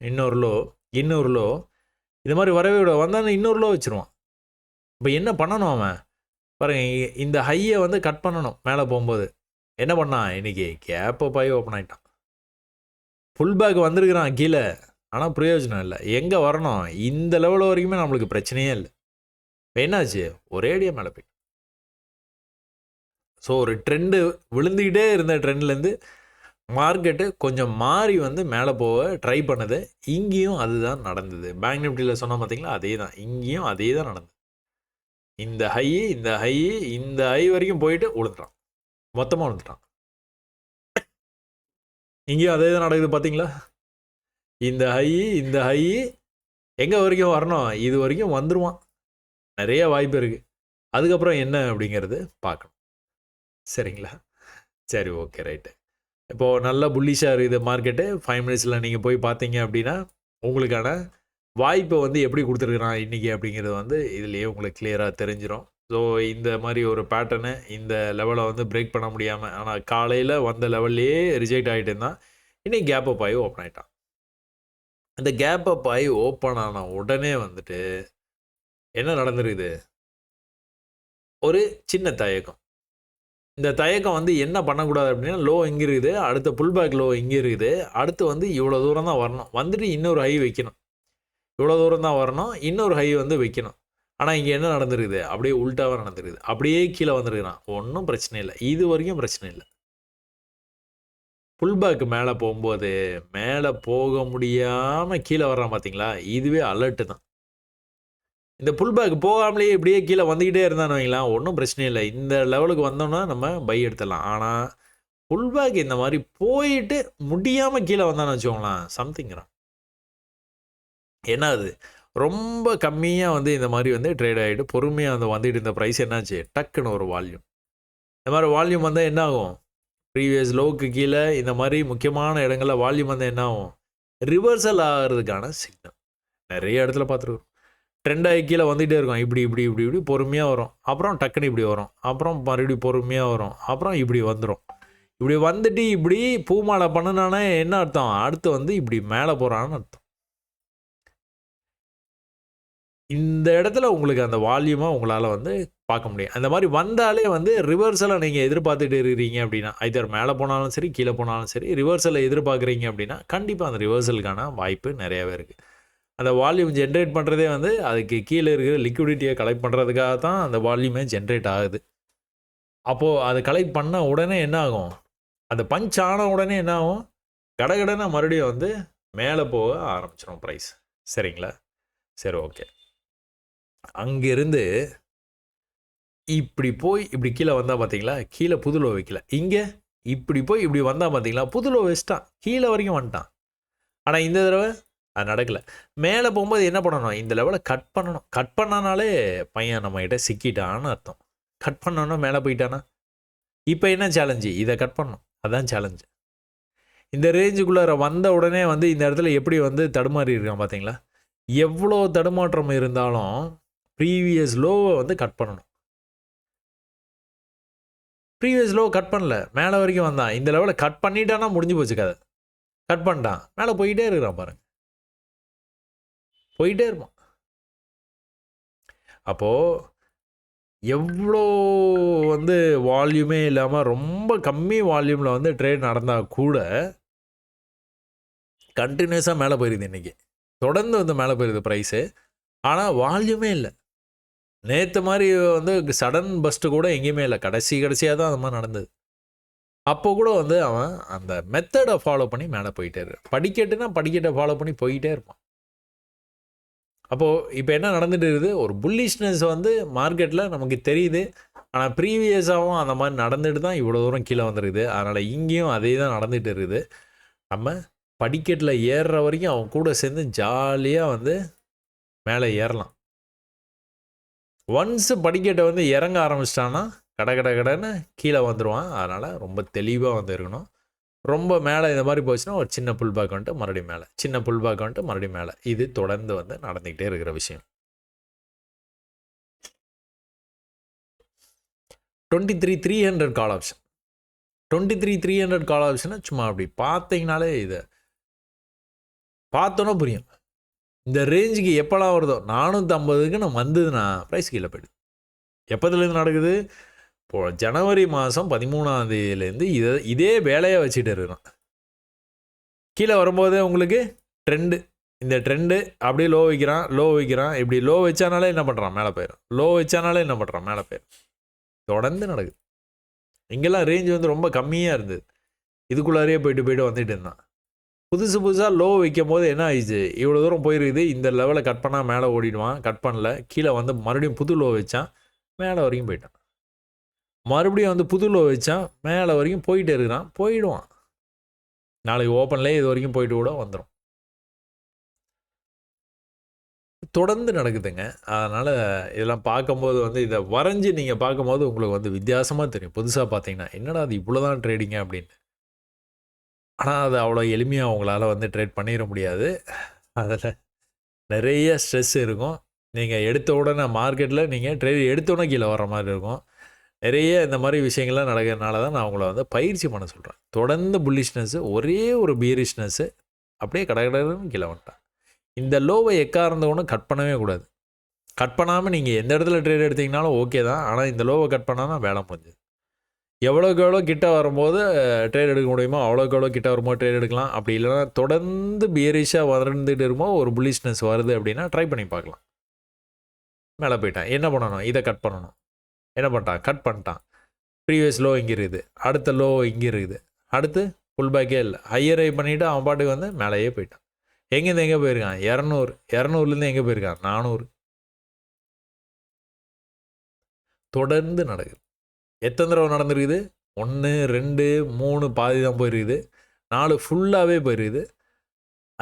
இன்னொரு லோ, இன்னொரு லோ, இது மாதிரி வரவே விட வந்தால் இன்னொரு லோ வச்சுருவான். இப்போ என்ன பண்ணணும் அவன் பாருங்க, இந்த ஹையை வந்து கட் பண்ணணும். மேலே போகும்போது என்ன பண்ணான், இன்றைக்கி கேப்பை பாய் ஓப்பன் ஆகிட்டான். ஃபுல் பேக் வந்திருக்கிறான் கீழே, ஆனால் பிரயோஜனம் இல்லை. எங்கே வரணும், இந்த லெவல் வரைக்குமே நம்மளுக்கு பிரச்சனையே இல்லை. என்னாச்சு, ஒரேடியாக மேலே போய். ஸோ ஒரு ட்ரெண்டு விழுந்துக்கிட்டே இருந்த ட்ரெண்ட்லேருந்து மார்க்கெட்டு கொஞ்சம் மாறி வந்து மேலே போக ட்ரை பண்ணுது. இங்கேயும் அதுதான் நடந்தது. பேங்க் நிஃப்டியில் சொன்னால் பார்த்தீங்களா, அதே தான். இங்கேயும் அதே தான் நடந்தது. இந்த ஹை இந்த ஹை வரைக்கும் போயிட்டு விழுந்துட்டான், மொத்தமாக விழுந்துட்டான். இங்கேயும் அதே தான் நடக்குது பார்த்தீங்களா. இந்த ஹை எங்கே வரைக்கும் வரணும், இது வரைக்கும் வந்துடுவான். நிறைய வாய்ப்பு இருக்குது. அதுக்கப்புறம் என்ன அப்படிங்கிறது பார்க்கணும். சரிங்களா, சரி, ஓகே, ரைட்டு. இப்போது நல்லா புல்லிஷாக இருக்குது மார்க்கெட்டு. 5 மினிட்ஸில் நீங்கள் போய் பார்த்தீங்க அப்படின்னா உங்களுக்கான வாய்ப்பை வந்து எப்படி கொடுத்துருக்குறான் இன்றைக்கி அப்படிங்கிறது வந்து இதுலேயே உங்களுக்கு கிளியராக தெரிஞ்சிடும். ஸோ இந்த மாதிரி ஒரு பேட்டர்னு இந்த லெவலை வந்து பிரேக் பண்ண முடியாமல், ஆனால் காலையில் வந்த லெவல்லையே ரிஜெக்ட் ஆகிட்டு இருந்தான். இன்றைக்கி கேப் அப் ஆகி ஓப்பன் ஆகிட்டான். அந்த கேப் அப் ஆகி ஓப்பன் ஆன உடனே வந்துட்டு என்ன நடந்துருக்குது, ஒரு சின்ன தயக்கம். இந்த தயக்கம் வந்து என்ன பண்ணக்கூடாது அப்படின்னா, லோ இங்கே இருக்குது, அடுத்த புல் பேக் லோ இங்கே இருக்குது, அடுத்து வந்து இவ்வளோ தூரம் தான் வரணும், வந்துட்டு இன்னொரு ஹை வைக்கணும். இவ்வளோ தூரம் தான் வரணும், இன்னொரு ஹை வந்து வைக்கணும். ஆனால் இங்கே என்ன நடந்துருக்குது, அப்படியே உல்ட்டாவாக நடந்துருக்குது. அப்படியே கீழே வந்துருக்குறான். ஒன்றும் பிரச்சனை இல்லை, இது வரைக்கும் பிரச்சனை இல்லை. புல் பேக் மேலே போகும்போது மேலே போக முடியாமல் கீழே வர்றான் பார்த்தீங்களா, இதுவே அலர்ட்டு தான். இந்த புல் பேக் போகாமலேயே இப்படியே கீழே வந்துக்கிட்டே இருந்தான்னு வைங்களேன், ஒன்றும் பிரச்சனை இல்லை. இந்த லெவலுக்கு வந்தோம்னா நம்ம பை எடுத்துடலாம். ஆனால் புல் பேக் இந்த மாதிரி போயிட்டு முடியாமல் கீழே வந்தான்னு வச்சுக்கோங்களேன், சம்திங்கிறான். ஏன்னா அது ரொம்ப கம்மியாக வந்து இந்த மாதிரி வந்து ட்ரேட் ஆகிட்டு பொறுமையாக வந்து வந்துட்டு இருந்த ப்ரைஸ் என்னாச்சு, டக்குன்னு ஒரு வால்யூம். இந்த மாதிரி வால்யூம் வந்தால் என்ன ஆகும், ப்ரீவியஸ் லோவுக்கு கீழே இந்த மாதிரி முக்கியமான இடங்களில் வால்யூம் வந்தால் என்ன ஆகும், ரிவர்சல் ஆகிறதுக்கான சிக்னல் நிறைய இடத்துல பார்த்துருக்கோம். ட்ரெண்டாகி கீழே வந்துகிட்டே இருக்கும். இப்படி பொறுமையாக வரும், அப்புறம் டக்குன்னு இப்படி வரும், அப்புறம் மறுபடியும் பொறுமையாக வரும், அப்புறம் இப்படி வந்துடும். இப்படி வந்துட்டு இப்படி பூமாலை பண்ணுனானே என்ன அர்த்தம், அடுத்து வந்து இப்படி மேலே போகிறான்னு அர்த்தம். இந்த இடத்துல உங்களுக்கு அந்த வால்யூமாக உங்களால் வந்து பார்க்க முடியும். அந்த மாதிரி வந்தாலே வந்து ரிவர்சலை நீங்கள் எதிர்பார்த்துட்டு இருக்கிறீங்க அப்படின்னா, ஐதர் மேலே போனாலும் சரி கீழே போனாலும் சரி, ரிவர்சலை எதிர்பார்க்குறீங்க அப்படின்னா கண்டிப்பாக அந்த ரிவர்சலுக்கான வாய்ப்பு நிறையாவே இருக்குது. அந்த வால்யூம் ஜென்ரேட் பண்ணுறதே வந்து அதுக்கு கீழே இருக்கிற லிக்விடிட்டியை கலெக்ட் பண்ணுறதுக்காக தான் அந்த வால்யூமே ஜென்ரேட் ஆகுது. அப்போது அதை கலெக்ட் பண்ண உடனே என்ன ஆகும், அந்த பஞ்ச் ஆன உடனே என்ன ஆகும், கடகடனை மறுபடியும் வந்து மேலே போக ஆரம்பிச்சிடும் ப்ரைஸ். சரிங்களா, சரி, ஓகே. அங்கேருந்து இப்படி போய் இப்படி கீழே வந்தால் பார்த்தீங்களா, கீழே புதுலோ வைக்கல. இங்கே இப்படி போய் இப்படி வந்தால் பார்த்தீங்களா, புதுலோ வச்சிட்டான், கீழே வரைக்கும் வந்துட்டான். ஆனால் இந்த தடவை அது நடக்கலை. மேலே போகும்போது என்ன பண்ணணும், இந்த லெவலை கட் பண்ணணும். கட் பண்ணனாலே பையன் நம்மகிட்ட சிக்கிட்டான்னு அர்த்தம். கட் பண்ணோன்னா மேலே போயிட்டானா. இப்போ என்ன சேலஞ்சு, இதை கட் பண்ணணும், அதுதான் சேலஞ்சு. இந்த ரேஞ்சுக்குள்ளார வந்த உடனே வந்து இந்த இடத்துல எப்படி வந்து தடுமாறி இருக்கான் பார்த்தீங்களா. எவ்வளோ தடுமாற்றம் இருந்தாலும் ப்ரீவியஸ் லோவை வந்து கட் பண்ணணும். ப்ரீவியஸ் லோ கட் பண்ணல, மேலே வரைக்கும் வந்தான். இந்த லெவலை கட் பண்ணிட்டானா முடிஞ்சு போச்சு கதை. கட் பண்ணிட்டான், மேலே போயிட்டே இருக்கிறான் பாருங்க, போயிட்டே இருப்பான். அப்போது எவ்வளோ வந்து வால்யூமே இல்லாமல் ரொம்ப கம்மி வால்யூமில் வந்து ட்ரேட் நடந்தால் கூட கண்டினியூஸாக மேலே போயிருது. இன்றைக்கி தொடர்ந்து வந்து மேலே போயிருது ப்ரைஸு. ஆனால் வால்யூமே இல்லை. நேற்று மாதிரி வந்து சடன் பஸ்ட்டு கூட எங்கேயுமே இல்லை. கடைசியாக தான் அந்த மாதிரி நடந்தது. அப்போ கூட வந்து அவன் அந்த மெத்தடை ஃபாலோ பண்ணி மேலே போயிட்டே இருக்கான். படிக்கட்டை ஃபாலோ பண்ணி போயிட்டே இருப்பான். அப்போது இப்போ என்ன நடந்துட்டு இருக்குது, ஒரு புல்லிஷ்னஸ் வந்து மார்க்கெட்டில் நமக்கு தெரியுது. ஆனால் ப்ரீவியஸாகவும் அந்த மாதிரி நடந்துட்டு தான் இவ்வளோ தூரம் கீழே வந்துருக்குது. அதனால் இங்கேயும் அதே தான் நடந்துகிட்டு இருக்குது. நம்ம படிக்கட்டில் ஏறுற வரைக்கும் அவன் கூட சேர்ந்து ஜாலியாக வந்து மேலே ஏறலாம். ஒன்ஸ் படிக்கட்டை வந்து இறங்க ஆரம்பிச்சிட்டான்னா கடன்னு கீழே வந்துடுவான். அதனால் ரொம்ப தெளிவாக வந்து இருக்கணும். ரொம்ப மேலே இந்த மாதிரி போச்சுன்னா ஒரு சின்ன புல் பேக் வந்துட்டு மறுபடியும் மேலே, சின்ன புல் பேக் வந்துட்டு மறுபடியும் மேலே. இது தொடர்ந்து வந்து நடந்துக்கிட்டே இருக்கிற விஷயம். 23,300 கால் ஆப்ஷன். 23,300 கால் ஆப்ஷனை சும்மா அப்படி பார்த்தீங்கனாலே இதை பார்த்தோன்னா புரியும். இந்த ரேஞ்சுக்கு எப்போலாம் வருதோ 450க்கு நான் வந்ததுன்னா ப்ரைஸ் கீழே போய்டுது. எப்போதுலேருந்து நடக்குது? இப்போது ஜனவரி மாதம் 13ஆம் தேதியிலேருந்து இதே வேலையை வச்சுட்டு இருக்கிறான். கீழே வரும்போதே உங்களுக்கு ட்ரெண்டு, இந்த ட்ரெண்டு அப்படியே லோ வைக்கிறான். இப்படி லோ வச்சானாலே என்ன பண்ணுறான்? மேலே போயிடும். லோ வச்சானாலே என்ன பண்ணுறான்? மேலே போயிடும். தொடர்ந்து நடக்குது. இங்கெல்லாம் ரேஞ்ச் வந்து ரொம்ப கம்மியாக இருந்தது. இதுக்குள்ளாரையே போயிட்டு வந்துட்டு இருந்தான். புதுசாக லோ வைக்கும் போது என்ன ஆயிடுச்சு? இவ்வளோ தூரம் போயிருக்குது. இந்த லெவலை கட் பண்ணால் மேலே ஓடிடுவான். கட் பண்ணல. கீழே வந்து மறுபடியும் புது லோ வச்சான். மேலே வரைக்கும் போயிட்டான். மறுபடியும் வந்து புது லோ வச்சான். மேலே வரைக்கும் போயிட்டே இருக்கிறான். போயிடுவான். நாளைக்கு ஓப்பன்லேயே இது வரைக்கும் போயிட்டு கூட வந்துடும். தொடர்ந்து நடக்குதுங்க. அதனால் இதெல்லாம் பார்க்கும்போது வந்து இதை வரைஞ்சி நீங்கள் பார்க்கும்போது உங்களுக்கு வந்து வித்தியாசமாக தெரியும். புதுசாக பார்த்தீங்கன்னா என்னடா அது இவ்வளோ தான் ட்ரேடிங்க அப்படின்னு. ஆனால் அது அவ்வளோ எளிமையாக அவங்களால வந்து ட்ரேட் பண்ணிட முடியாது. அதில் நிறைய ஸ்ட்ரெஸ் இருக்கும். நீங்கள் எடுத்த உடனே மார்க்கெட்டில் நீங்கள் ட்ரேட் எடுத்த உடனே கீழே வர்ற மாதிரி இருக்கும். நிறைய இந்த மாதிரி விஷயங்கள்லாம் நடக்கிறதுனால தான் நான் அவங்கள வந்து பயிற்சி பண்ண சொல்கிறேன். தொடர்ந்து புல்லிஷ்னஸ்ஸு, ஒரே ஒரு பீரிஷ்னஸ்ஸு அப்படியே கடகடன்னு கீழே வந்துட்டான். இந்த லோவை எக்காரணத்தை ஒன்றும் கட் பண்ணவே கூடாது. கட் பண்ணாமல் நீங்கள் எந்த இடத்துல ட்ரேட் எடுத்திங்கனாலும் ஓகே தான். ஆனால் இந்த லோவை கட் பண்ணாமல் வேலை முடிஞ்சது. எவ்வளோக்கு எவ்வளோ கிட்ட வரும்போது ட்ரேட் எடுக்க முடியுமோ அவ்வளோக்கு எவ்வளோ கிட்ட வரும்போது ட்ரேட் எடுக்கலாம். அப்படி இல்லைனா தொடர்ந்து பியரிஷாக வந்துட்டு இருக்கும்போது ஒரு புல்லிஷ்னஸ் வருது அப்படின்னா ட்ரை பண்ணி பார்க்கலாம். மேலே போயிட்டான். என்ன பண்ணணும்? இதை கட் பண்ணணும். என்ன பண்ணிட்டான்? கட் பண்ணிட்டான். ப்ரீவியஸ் லோ இங்கே இருக்குது. அடுத்த லோ இங்கே இருக்குது. அடுத்து ஃபுல் பேக்கே இல்லை. ஹையர் ஹை பண்ணிவிட்டு அவன் பாட்டுக்கு வந்து மேலேயே போயிட்டான். எங்கேருந்து எங்கே போயிருக்கான்? 200 எங்கே போயிருக்கான்? 400. தொடர்ந்து நடக்குது. எத்தனை தடவை நடந்துருக்குது? 1, 2, 3 பாதி தான் போயிருக்குது. 4 ஃபுல்லாகவே போயிருக்குது.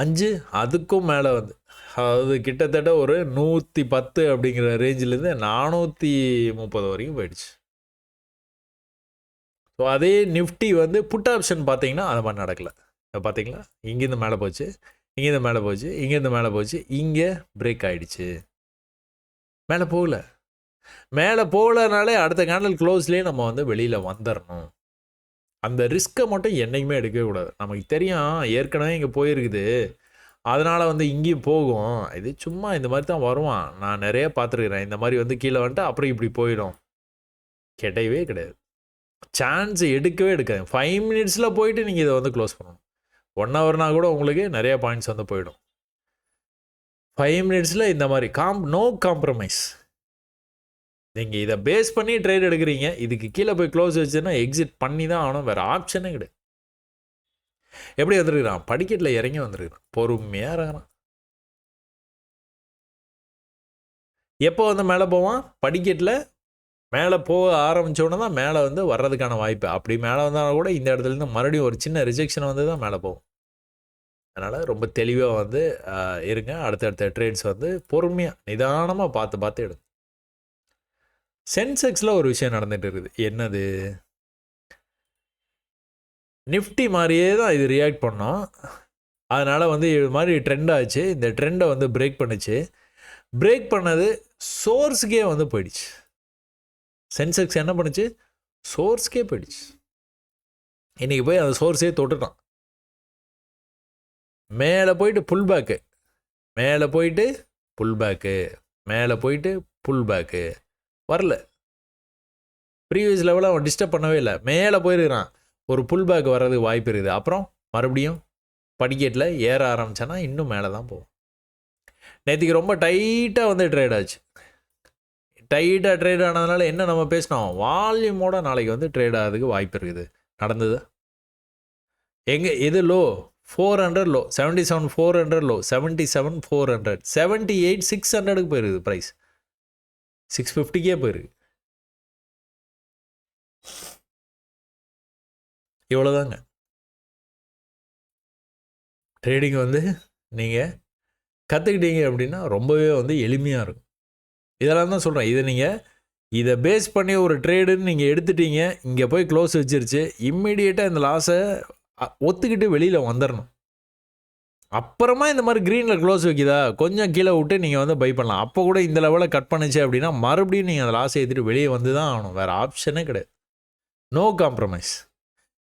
5 அதுக்கும் மேலே வந்து அதாவது கிட்டத்தட்ட ஒரு 110 அப்படிங்கிற ரேஞ்சிலேருந்து 430 வரைக்கும் போயிடுச்சு. ஸோ அதே நிஃப்டி வந்து புட் ஆப்ஷன் பார்த்தீங்கன்னா அது மாதிரி நடக்கலை. பார்த்தீங்களா? இங்கேருந்து மேலே போச்சு, இங்கேருந்து மேலே போச்சு, இங்கேருந்து மேலே போச்சு, இங்கே பிரேக் ஆகிடுச்சு. மேலே போகலனாலே அடுத்த கேண்டல் க்ளோஸ்லேயே நம்ம வந்து வெளியில் வந்துடணும். அந்த ரிஸ்க்கை மட்டும் என்றைக்குமே எடுக்கவே கூடாது. நமக்கு தெரியும் ஏற்கனவே இங்கே போயிருக்குது, அதனால் வந்து இங்கேயும் போகும். இது சும்மா இந்த மாதிரி தான் வருவான். நான் நிறைய பார்த்துருக்குறேன். இந்த மாதிரி வந்து கீழே வந்துட்டு அப்புறம் இப்படி போயிடும். கிடையவே கிடையாது. சான்ஸ் எடுக்கவே எடுக்காது. 5 மினிட்ஸில் போயிட்டு நீங்கள் இதை வந்து க்ளோஸ் பண்ணணும். 1 ஹவர்னா கூட உங்களுக்கு நிறைய பாயிண்ட்ஸ் வந்து போயிடும். 5 மினிட்ஸில் இந்த மாதிரி நோ காம்ப்ரமைஸ். நீங்கள் இதை பேஸ் பண்ணி ட்ரேட் எடுக்கிறீங்க. இதுக்கு கீழே போய் க்ளோஸ் வச்சுன்னா எக்ஸிட் பண்ணி தான் ஆகணும். வேறு ஆப்ஷனே கிடையாது. எப்படி வந்துருக்கிறான்? படிக்கட்டில் இறங்கி வந்துருக்கிறான். பொறுமையாக இறங்குறான். எப்போ வந்து மேலே போவான்? படிக்கட்டில் மேலே போக ஆரம்பித்தோடனே தான் மேலே வந்து வர்றதுக்கான வாய்ப்பு. அப்படி மேலே வந்தால் கூட இந்த இடத்துலேருந்து மறுபடியும் ஒரு சின்ன ரிஜெக்ஷன் வந்து தான் மேலே போகும். அதனால் ரொம்ப தெளிவாக வந்து இருங்க. அடுத்தடுத்த ட்ரேட்ஸ் வந்து பொறுமையாக நிதானமாக பார்த்து எடுங்க. சென்செக்ஸில் ஒரு விஷயம் நடந்துகிட்டு இருக்குது. என்னது? நிஃப்டி மாதிரியே தான் இது ரியாக்ட் பண்ணோம். அதனால் வந்து இது மாதிரி ட்ரெண்ட் ஆச்சு. இந்த ட்ரெண்டை வந்து பிரேக் பண்ணிச்சு. பிரேக் பண்ணது சோர்ஸுக்கே வந்து போயிடுச்சு. சென்செக்ஸ் என்ன பண்ணுச்சு? சோர்ஸ்க்கே போயிடுச்சு. இன்றைக்கி போய் அந்த சோர்ஸே தொட்டுட்டான். மேலே போயிட்டு புல் பேக்கு, மேலே போயிட்டு புல் பேக்கு, மேலே போயிட்டு புல் பேக்கு வரல. ப்ரீவியஸ் லெவலில் அவன் டிஸ்டர்ப் பண்ணவே இல்லை. மேலே போயிருக்கிறான். ஒரு புல் பேக் வர்றதுக்கு வாய்ப்பு இருக்குது. அப்புறம் மறுபடியும் படிக்கட்டில் ஏற ஆரம்பித்தானா இன்னும் மேலே தான் போகும். நேற்றுக்கு ரொம்ப டைட்டாக வந்து ட்ரேட் ஆச்சு. டைட்டாக ட்ரேட் ஆனதுனால என்ன நம்ம பேசினோம்? வால்யூமோட நாளைக்கு வந்து ட்ரேட் ஆகிறதுக்கு வாய்ப்பு இருக்குது. நடந்தது எங்கே? எது லோ? 400 லோ, 77,400 லோ, 77,400, 78,600க்கு போயிருக்குது ப்ரைஸ். 650க்கே போயிருக்கு. இவ்வளோதாங்க. ட்ரேடிங் வந்து நீங்கள் கற்றுக்கிட்டீங்க அப்படின்னா ரொம்பவே வந்து எளிமையாக இருக்கும். இதெல்லாம் தான் சொல்கிறேன். இதை பேஸ் பண்ணி ஒரு ட்ரேடுன்னு நீங்கள் எடுத்துட்டீங்க, இங்கே போய் க்ளோஸ் வச்சிருச்சு, இம்மிடியேட்டாக இந்த லாஸை ஒத்துக்கிட்டு வெளியில் வந்துடணும். அப்புறமா இந்த மாதிரி க்ரீனில் க்ளோஸ் வைக்குதா, கொஞ்சம் கீழே விட்டு நீங்கள் வந்து பை பண்ணலாம். அப்போ கூட இந்த லெவலில் கட் பண்ணிச்சு அப்படின்னா மறுபடியும் நீங்கள் அந்த லாஸை ஏற்றிட்டு வெளியே வந்து தான் ஆகணும். வேறு ஆப்ஷனே கிடையாது. No compromise.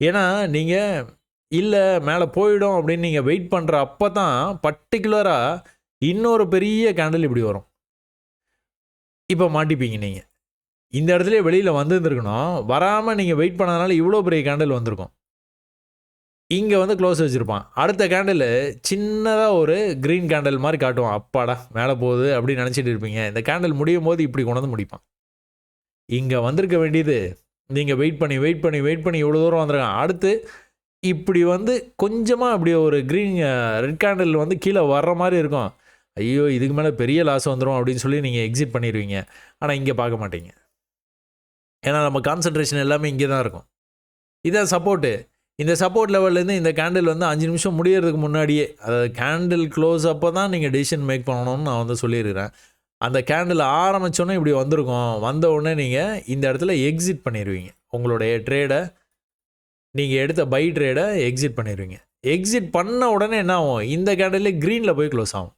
ஏன்னா நீங்கள் இல்லை மேலே போயிடும் அப்படின்னு நீங்கள் வெயிட் பண்ணுற அப்போ தான் பர்டிகுலராக இன்னொரு பெரிய கேண்டில் இப்படி வரும். இப்போ மாட்டிப்பீங்க நீங்கள். இந்த இடத்துல வெளியில் வந்துருந்துருக்கணும், வராமல் நீங்கள் வெயிட் பண்ணதுனால இவ்வளோ பெரிய கேண்டில் வந்திருக்கும். இங்கே வந்து க்ளோஸ் வச்சுருப்பான். அடுத்த கேண்டில் சின்னதாக ஒரு க்ரீன் கேண்டில் மாதிரி காட்டுவான். அப்பாடா மேலே போகுது அப்படின்னு நினச்சிட்டு இருப்பீங்க. இந்த கேண்டில் முடியும் போது இப்படி கொண்டு வந்து முடிப்பான். இங்கே வந்திருக்க வேண்டியது நீங்கள் வெயிட் பண்ணி இவ்வளோ தூரம் வந்துருக்கான். அடுத்து இப்படி வந்து கொஞ்சமாக அப்படி ஒரு ரெட் கேண்டில் வந்து கீழே வர்ற மாதிரி இருக்கும். ஐயோ இதுக்கு மேலே பெரிய லாஸ் வந்துடும் அப்படின்னு சொல்லி நீங்கள் எக்ஸிட் பண்ணிடுவீங்க. ஆனால் இங்கே பார்க்க மாட்டீங்க. ஏன்னா நம்ம கான்சன்ட்ரேஷன் எல்லாமே இங்கே தான் இருக்கும். இதான் சப்போர்ட்டு. இந்த சப்போர்ட் லெவல்லேருந்து இந்த கேண்டில் வந்து 5 நிமிஷம் முடியறதுக்கு முன்னாடியே, அதாவது கேண்டில் க்ளோஸ் அப்போ தான் நீங்கள் டெசிஷன் மேக் பண்ணணும்னு நான் வந்து சொல்லியிருக்கிறேன். அந்த கேண்டில் ஆரம்பித்தோன்னே இப்படி வந்திருக்கும். வந்த உடனே நீங்கள் இந்த இடத்துல எக்ஸிட் பண்ணிடுவீங்க. உங்களுடைய ட்ரேடை, நீங்கள் எடுத்த பை ட்ரேடை எக்ஸிட் பண்ணிடுவீங்க. எக்ஸிட் பண்ண உடனே என்ன ஆகும், இந்த கேண்டில் க்ரீனில் போய் க்ளோஸ் ஆகும்.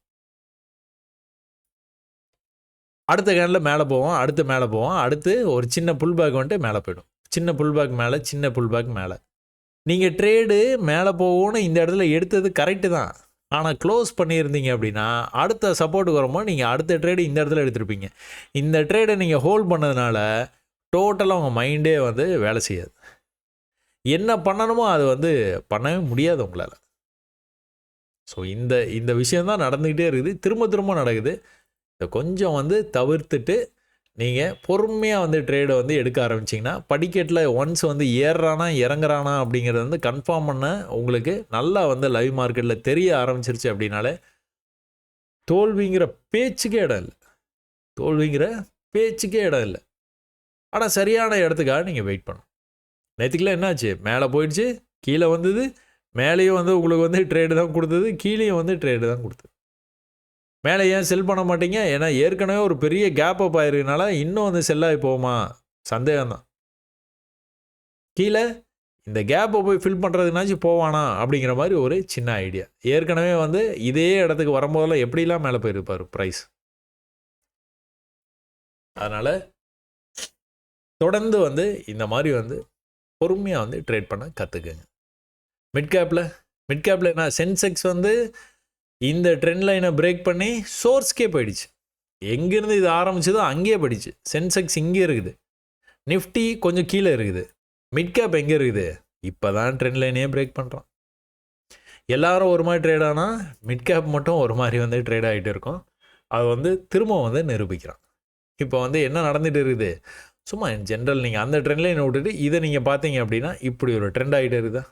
அடுத்த கேண்டில் மேலே போவோம், அடுத்து ஒரு சின்ன புல் பேக் வந்துட்டு மேலே போய்டும். சின்ன புல் பேக் மேலே. நீங்கள் ட்ரேடு மேலே போகும்னு இந்த இடத்துல எடுத்தது கரெக்டு தான். ஆனால் க்ளோஸ் பண்ணியிருந்தீங்க அப்படின்னா அடுத்த சப்போர்ட்டுக்கு வரும்போது நீங்கள் அடுத்த ட்ரேடு இந்த இடத்துல எடுத்துருப்பீங்க. இந்த ட்ரேடை நீங்கள் ஹோல்ட் பண்ணதுனால டோட்டலாக உங்கள் மைண்டே வந்து வேலை செய்யாது. என்ன பண்ணணுமோ அது வந்து பண்ணவே முடியாது உங்களால். ஸோ இந்த விஷயந்தான் நடந்துக்கிட்டே இருக்குது, திரும்ப நடக்குது. இதை கொஞ்சம் வந்து தவிர்த்துட்டு நீங்கள் பொறுமையாக வந்து ட்ரேடை வந்து எடுக்க ஆரம்பிச்சிங்கன்னா, படிக்கட்டில் ஒன்ஸ் வந்து ஏறுறானா இறங்குறானா அப்படிங்கிறத வந்து கன்ஃபார்ம் பண்ண உங்களுக்கு நல்லா வந்து லைவ் மார்க்கெட்டில் தெரிய ஆரம்பிச்சிருச்சு அப்படின்னாலே தோல்விங்கிற பேச்சுக்கே இடம் இல்லை. ஆனால் சரியான இடத்துக்காக நீங்கள் வெயிட் பண்ணணும். நேற்றுக்குலாம் என்னாச்சு, மேலே போயிடுச்சு, கீழே வந்தது, மேலேயும் வந்து உங்களுக்கு வந்து ட்ரேடு தான் கொடுத்தது, கீழேயும் வந்து ட்ரேடு தான் கொடுத்தது. மேலே ஏன் செல் பண்ண மாட்டீங்க? ஏன்னா ஏற்கனவே ஒரு பெரிய கேப் அப் ஆயிருக்கனால இன்னும் வந்து செல்லாகி போகுமா, சந்தேகம் தான். கீழே இந்த கேப்பை போய் ஃபில் பண்ணுறதுனாச்சும் போவானா அப்படிங்கிற மாதிரி ஒரு சின்ன ஐடியா. ஏற்கனவே வந்து இதே இடத்துக்கு வரும்போதெல்லாம் எப்படிலாம் மேலே போயிருப்பார் ப்ரைஸ். அதனால் தொடர்ந்து வந்து இந்த மாதிரி வந்து பொறுமையாக வந்து ட்ரேட் பண்ண கற்றுக்குங்க. மிட் கேப்பில் என்ன, சென்செக்ஸ் வந்து இந்த ட்ரெண்ட் லைனை பிரேக் பண்ணி சோர்ஸ்க்கே போயிடுச்சு. எங்கேருந்து இது ஆரம்பிச்சதோ அங்கேயே போயிடுச்சு. சென்செக்ஸ் இங்கே இருக்குது, நிஃப்டி கொஞ்சம் கீழே இருக்குது, மிட் கேப் எங்கே இருக்குது, இப்போ தான் ட்ரெண்ட் லைனே பிரேக் பண்ணுறான். எல்லாரும் ஒரு மாதிரி ட்ரேட் ஆனால் மிட் கேப் மட்டும் ஒரு மாதிரி வந்து ட்ரேட் ஆகிட்டு இருக்கும். அது வந்து திரும்ப வந்து நிரூபிக்கிறான். இப்போ வந்து என்ன நடந்துகிட்டு இருக்குது, சும்மா இன் ஜென்ரல் நீங்கள் அந்த ட்ரெண்ட் லைனை விட்டுட்டு இதை நீங்கள் பார்த்தீங்க அப்படின்னா இப்படி ஒரு ட்ரெண்ட் ஆகிட்டு இருக்குதா,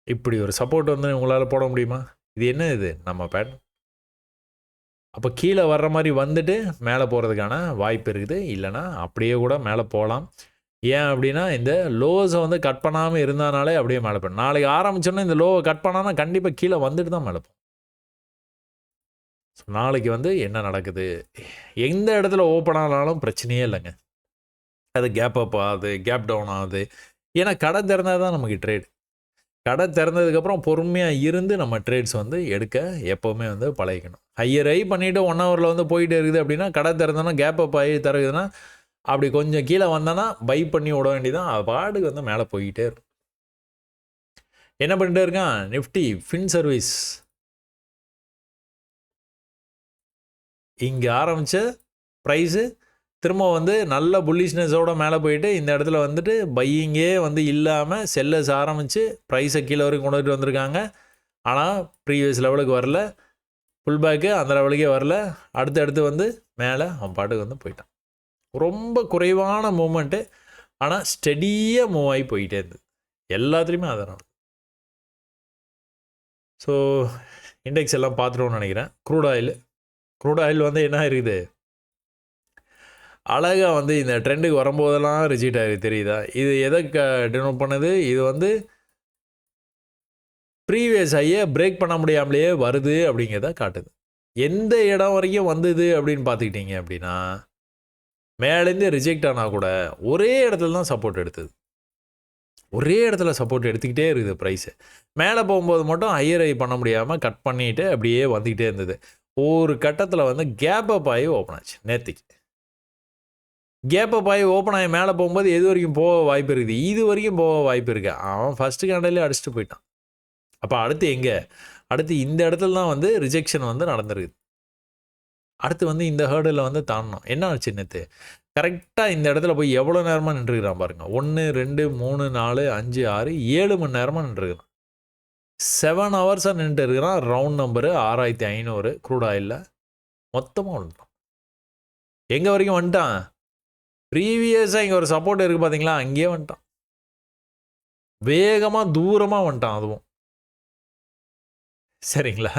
இப்படி ஒரு சப்போர்ட் வந்து உங்களால் போட முடியுமா? இது என்ன, இது நம்ம பேட்டர்ன். அப்போ கீழே வர்ற மாதிரி வந்துட்டு மேலே போகிறதுக்கான வாய்ப்பு இருக்குது. இல்லைனா அப்படியே கூட மேலே போகலாம். ஏன் அப்படின்னா இந்த லோஸை வந்து கட் பண்ணாமல் இருந்தானாலே அப்படியே மேலே போகணும். நாளைக்கு ஆரம்பிச்சோன்னா இந்த லோவை கட் பண்ணானா கண்டிப்பாக கீழே வந்துட்டு தான் மேலே போகும். ஸோ நாளைக்கு வந்து என்ன நடக்குது, எந்த இடத்துல ஓப்பன் ஆனாலும் பிரச்சனையே இல்லைங்க. அது கேப் அப் ஆகுது, கேப் டவுன் ஆகுது. ஏன்னா கடை திறந்தால் தான் நமக்கு ட்ரேட். கடை திறந்ததுக்கப்புறம் பொறுமையாக இருந்து நம்ம ட்ரேட்ஸ் வந்து எடுக்க எப்போவுமே வந்து பழகிக்கணும். ஹையர் ஐ பண்ணிவிட்டு 1 ஹவரில் வந்து போயிட்டே இருக்குது அப்படின்னா, கடை திறந்தோன்னா கேப் அப் ஆகி தருதுன்னா அப்படி கொஞ்சம் கீழே வந்தோன்னா பை பண்ணி விட வேண்டியதான். அது பாட்டுக்கு வந்து மேலே போய்கிட்டே இருக்கும். என்ன பண்ணிட்டே இருக்கான் நிஃப்டி ஃபின் சர்வீஸ். இங்கே ஆரம்பித்த ப்ரைஸு திரும்ப வந்து நல்ல புல்லிஷ்னஸோடு மேலே போயிட்டு இந்த இடத்துல வந்துட்டு பையிங்கே வந்து இல்லாமல் செல்லர்ஸ் ஆரம்பித்து ப்ரைஸை கீழே வரைக்கும் கொண்டுட்டு வந்திருக்காங்க. ஆனால் ப்ரீவியஸ் லெவலுக்கு வரல, புல் பேக்கு அந்த லெவலுக்கே வரல. அடுத்து வந்து மேலே அவன் பாட்டுக்கு வந்து போயிட்டான். ரொம்ப குறைவான மூமெண்ட்டு, ஆனால் ஸ்டெடியாக மூவ் ஆகி போயிட்டே இருந்தது எல்லாத்துலேயுமே. அதனால் ஸோ இண்டெக்ஸ் எல்லாம் பார்த்துட்டோன்னு நினைக்கிறேன். க்ரூட் ஆயில் வந்து என்ன இருக்குது, அழகாக வந்து இந்த ட்ரெண்டுக்கு வரும்போதெல்லாம் ரிஜெக்ட் ஆகி தெரியுதா. இது எதை டெனோட் பண்ணுது, இது வந்து ப்ரீவியஸ் ஹையை பிரேக் பண்ண முடியாமலேயே வருது அப்படிங்கிறத காட்டுது. எந்த இடம் வரைக்கும் வந்தது அப்படின்னு பார்த்துக்கிட்டீங்க அப்படின்னா, மேலேருந்து ரிஜெக்ட் ஆனால் கூட ஒரே இடத்துல தான் சப்போர்ட் எடுத்தது. ஒரே இடத்துல சப்போர்ட் எடுத்துக்கிட்டே இருக்குது ப்ரைஸு. மேலே போகும்போது மட்டும் ஹையர் ஹை பண்ண முடியாமல் கட் பண்ணிவிட்டு அப்படியே வந்துக்கிட்டே இருந்தது. ஒரு கட்டத்தில் வந்து கேப் அப் ஆகி ஓப்பன் ஆச்சு நேற்றுக்கு. கேப் அப் ஆகி ஓப்பன் ஆகி மேலே போகும்போது எது வரைக்கும் போக வாய்ப்பு இருக்குது? இது வரைக்கும் போக வாய்ப்பு இருக்குது. அவன் ஃபஸ்ட்டு கேண்டலே அடிச்சுட்டு போயிட்டான். அப்போ அடுத்து எங்கே? அடுத்து இந்த இடத்துல தான் வந்து ரிஜெக்ஷன் வந்து நடந்துருக்குது. அடுத்து வந்து இந்த ஹேர்டில் வந்து தாண்டணும். என்ன ஆச்சு நேற்று? கரெக்டாக இந்த இடத்துல போய் எவ்வளோ நேரமாக நின்றுக்கிறான் பாருங்கள். 1, 2, 3, 4, 5, 6, 7 மணி நேரமாக நின்றுக்கிறான். 7 ஹவர்ஸாக நின்றுட்டு இருக்கிறான். ரவுண்ட் நம்பரு 6500 க்ரூட் ஆயிலில் மொத்தமாக வந்துட்டான். எங்கே வரைக்கும் வந்துட்டான்? ப்ரீவியஸாக இங்கே ஒரு சப்போர்ட் இருக்குது பார்த்தீங்களா, அங்கேயே வந்துட்டான். வேகமாக தூரமாக வந்துட்டான். அதுவும் சரிங்களா?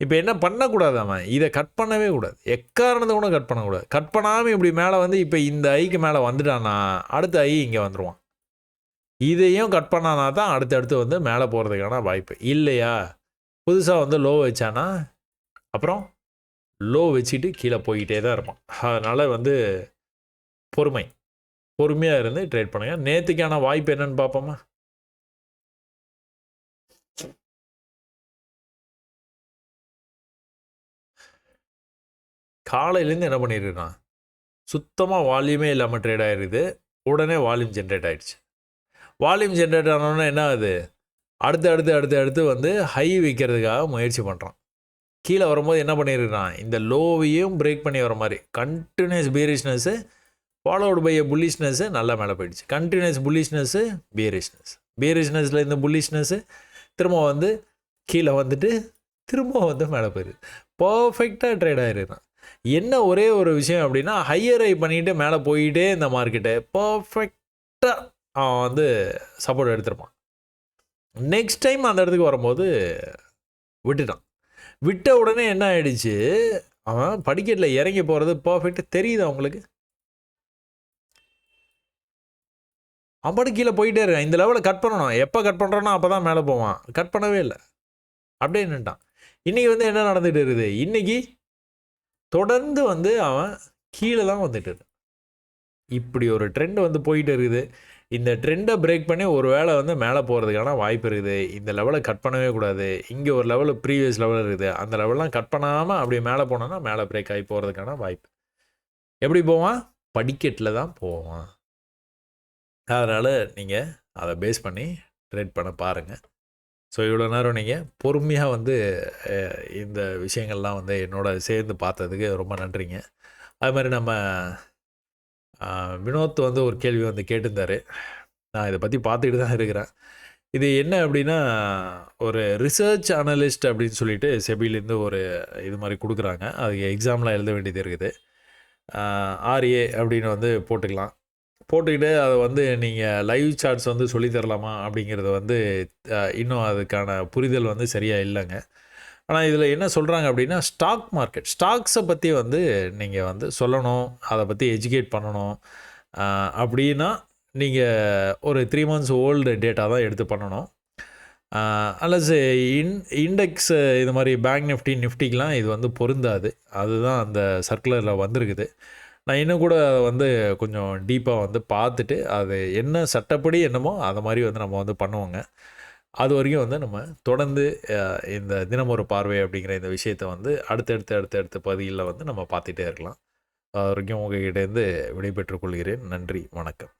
இப்போ என்ன பண்ணக்கூடாது, அவன் இதை கட் பண்ணவே கூடாது. எக்காரணத்தை கூட கட் பண்ணக்கூடாது. கட் பண்ணாமல் இப்படி மேலே வந்து இப்போ இந்த ஐக்கு மேலே வந்துட்டான்னா அடுத்த ஐ இங்கே வந்துடுவான். இதையும் கட் பண்ணானா தான் அடுத்தடுத்து வந்து மேலே போகிறதுக்கான வாய்ப்பு. இல்லையா புதுசாக வந்து லோ வச்சானா அப்புறம் லோ வச்சுட்டு கீழே போய்கிட்டே தான் இருப்பான். அதனால் வந்து பொறுமையாக இருந்து ட்ரேட் பண்ணுங்கள். நேற்றுக்கான வாய்ப்பு என்னன்னு பார்ப்போமா? காலையிலேருந்து என்ன பண்ணியிருக்கான்? சுத்தமாக வால்யூமே இல்லாமல் ட்ரேட் ஆகிருக்குது. உடனே வால்யூம் ஜென்ரேட் ஆகிடுச்சு. வால்யூம் ஜென்ரேட் ஆனோன்னா என்ன ஆகுது? அடுத்து வந்து ஹை வைக்கிறதுக்காக முயற்சி பண்ணுறான். கீழே வரும்போது என்ன பண்ணியிருக்கான்? இந்த லோவையும் பிரேக் பண்ணி வர மாதிரி கண்டினியூஸ் பீரிஷ்னஸ்ஸு ஃபாலோடு பை புல்லிஷ்னஸ்ஸு நல்லா மேலே போயிடுச்சு. கண்டினியூஸ் புல்லிஷ்னஸ்ஸு பீரிஷ்னஸில் இந்த புல்லிஷ்னஸ்ஸு திரும்ப வந்து கீழே வந்துட்டு திரும்ப வந்து மேலே போயிடுது. பர்ஃபெக்டாக ட்ரேட் ஆகிருக்கான். என்ன ஒரே ஒரு விஷயம் அப்படின்னா, ஹையர் ஹை பண்ணிவிட்டு மேலே போயிட்டே இந்த மார்க்கெட்டை பர்ஃபெக்டாக அவன் வந்து சப்போர்ட் எடுத்துருப்பான். நெக்ஸ்ட் டைம் அந்த இடத்துக்கு வரும்போது விட்டுட்டான். விட்ட உடனே என்ன ஆகிடுச்சு? அவன் படிக்கட்டில் இறங்கி போகிறது பர்ஃபெக்டாக தெரியுது அவங்களுக்கு. அவன் கீழே போயிட்டே இருக்கான். இந்த லெவலில் கட் பண்ணணும். எப்போ கட் பண்ணுறானோ அப்போ தான் மேலே போவான். கட் பண்ணவே இல்லை, அப்படியே நின்ட்டான். இன்றைக்கி வந்து என்ன நடந்துகிட்டு இருக்குது? இன்றைக்கி தொடர்ந்து வந்து அவன் கீழே தான் வந்துட்டு இருக்கு. இப்படி ஒரு ட்ரெண்ட் வந்து போயிட்டு இருக்குது. இந்த ட்ரெண்டை பிரேக் பண்ணி ஒரு வேளை வந்து மேலே போகிறதுக்கான வாய்ப்பு இருக்குது. இந்த லெவலை கட் பண்ணவே கூடாது. இங்கே ஒரு லெவலு ப்ரீவியஸ் லெவல் இருக்குது. அந்த லெவல்லாம் கட் பண்ணாமல் அப்படி மேலே போனோன்னா மேலே பிரேக் ஆகி போகிறதுக்கான வாய்ப்பு. எப்படி போவான்? படிக்கட்டில் தான் போவான். அதனால் நீங்கள் அதை பேஸ் பண்ணி ட்ரேட் பண்ண பாருங்கள். ஸோ இவ்வளோ நேரம் நீங்கள் பொறுமையாக வந்து இந்த விஷயங்கள்லாம் வந்து என்னோட சேர்ந்து பார்த்ததுக்கு ரொம்ப நன்றிங்க. அது மாதிரி நம்ம வினோத் வந்து ஒரு கேள்வி வந்து கேட்டிருந்தார். நான் இதை பற்றி பார்த்துக்கிட்டு தான் இருக்கிறேன். இது என்ன அப்படின்னா, ஒரு ரிசர்ச் அனலிஸ்ட் அப்படின்னு சொல்லிட்டு செபிலேருந்து ஒரு இது மாதிரி கொடுக்குறாங்க. அதுக்கு எக்ஸாம்லாம் எழுத வேண்டியது இருக்குது. ஆர்ஏ அப்படின்னு வந்து போட்டுக்கலாம். போட்டுக்கிட்டு அதை வந்து நீங்கள் லைவ் சார்ட்ஸ் வந்து சொல்லித்தரலாமா அப்படிங்கிறது வந்து இன்னும் அதுக்கான புரிதல் வந்து சரியாக இல்லைங்க. ஆனால் இதில் என்ன சொல்கிறாங்க அப்படின்னா, ஸ்டாக் மார்க்கெட் ஸ்டாக்ஸை பற்றி வந்து நீங்கள் வந்து சொல்லணும், அதை பற்றி எஜுகேட் பண்ணணும். அப்படின்னா நீங்கள் ஒரு 3 months ஓல்டு டேட்டா தான் எடுத்து பண்ணணும். அல்லது இண்டெக்ஸ் இது மாதிரி பேங்க் நிஃப்டி நிஃப்டிக்கெலாம் இது வந்து பொருந்தாது. அதுதான் அந்த சர்க்குலரில் வந்திருக்குது. நான் இன்னும் கூட வந்து கொஞ்சம் டீப்பாக வந்து பார்த்துட்டு அது என்ன சட்டப்படி என்னமோ அதை மாதிரி வந்து நம்ம வந்து பண்ணுவோங்க. அது வரைக்கும் வந்து நம்ம தொடர்ந்து இந்த தினம் ஒரு பார்வை அப்படிங்கிற இந்த விஷயத்தை வந்து அடுத்தடுத்த பகுதியில் வந்து நம்ம பார்த்துட்டே இருக்கலாம். அது வரைக்கும் உங்கள்கிட்டேருந்து விடைபெற்றுக் கொள்கிறேன். நன்றி, வணக்கம்.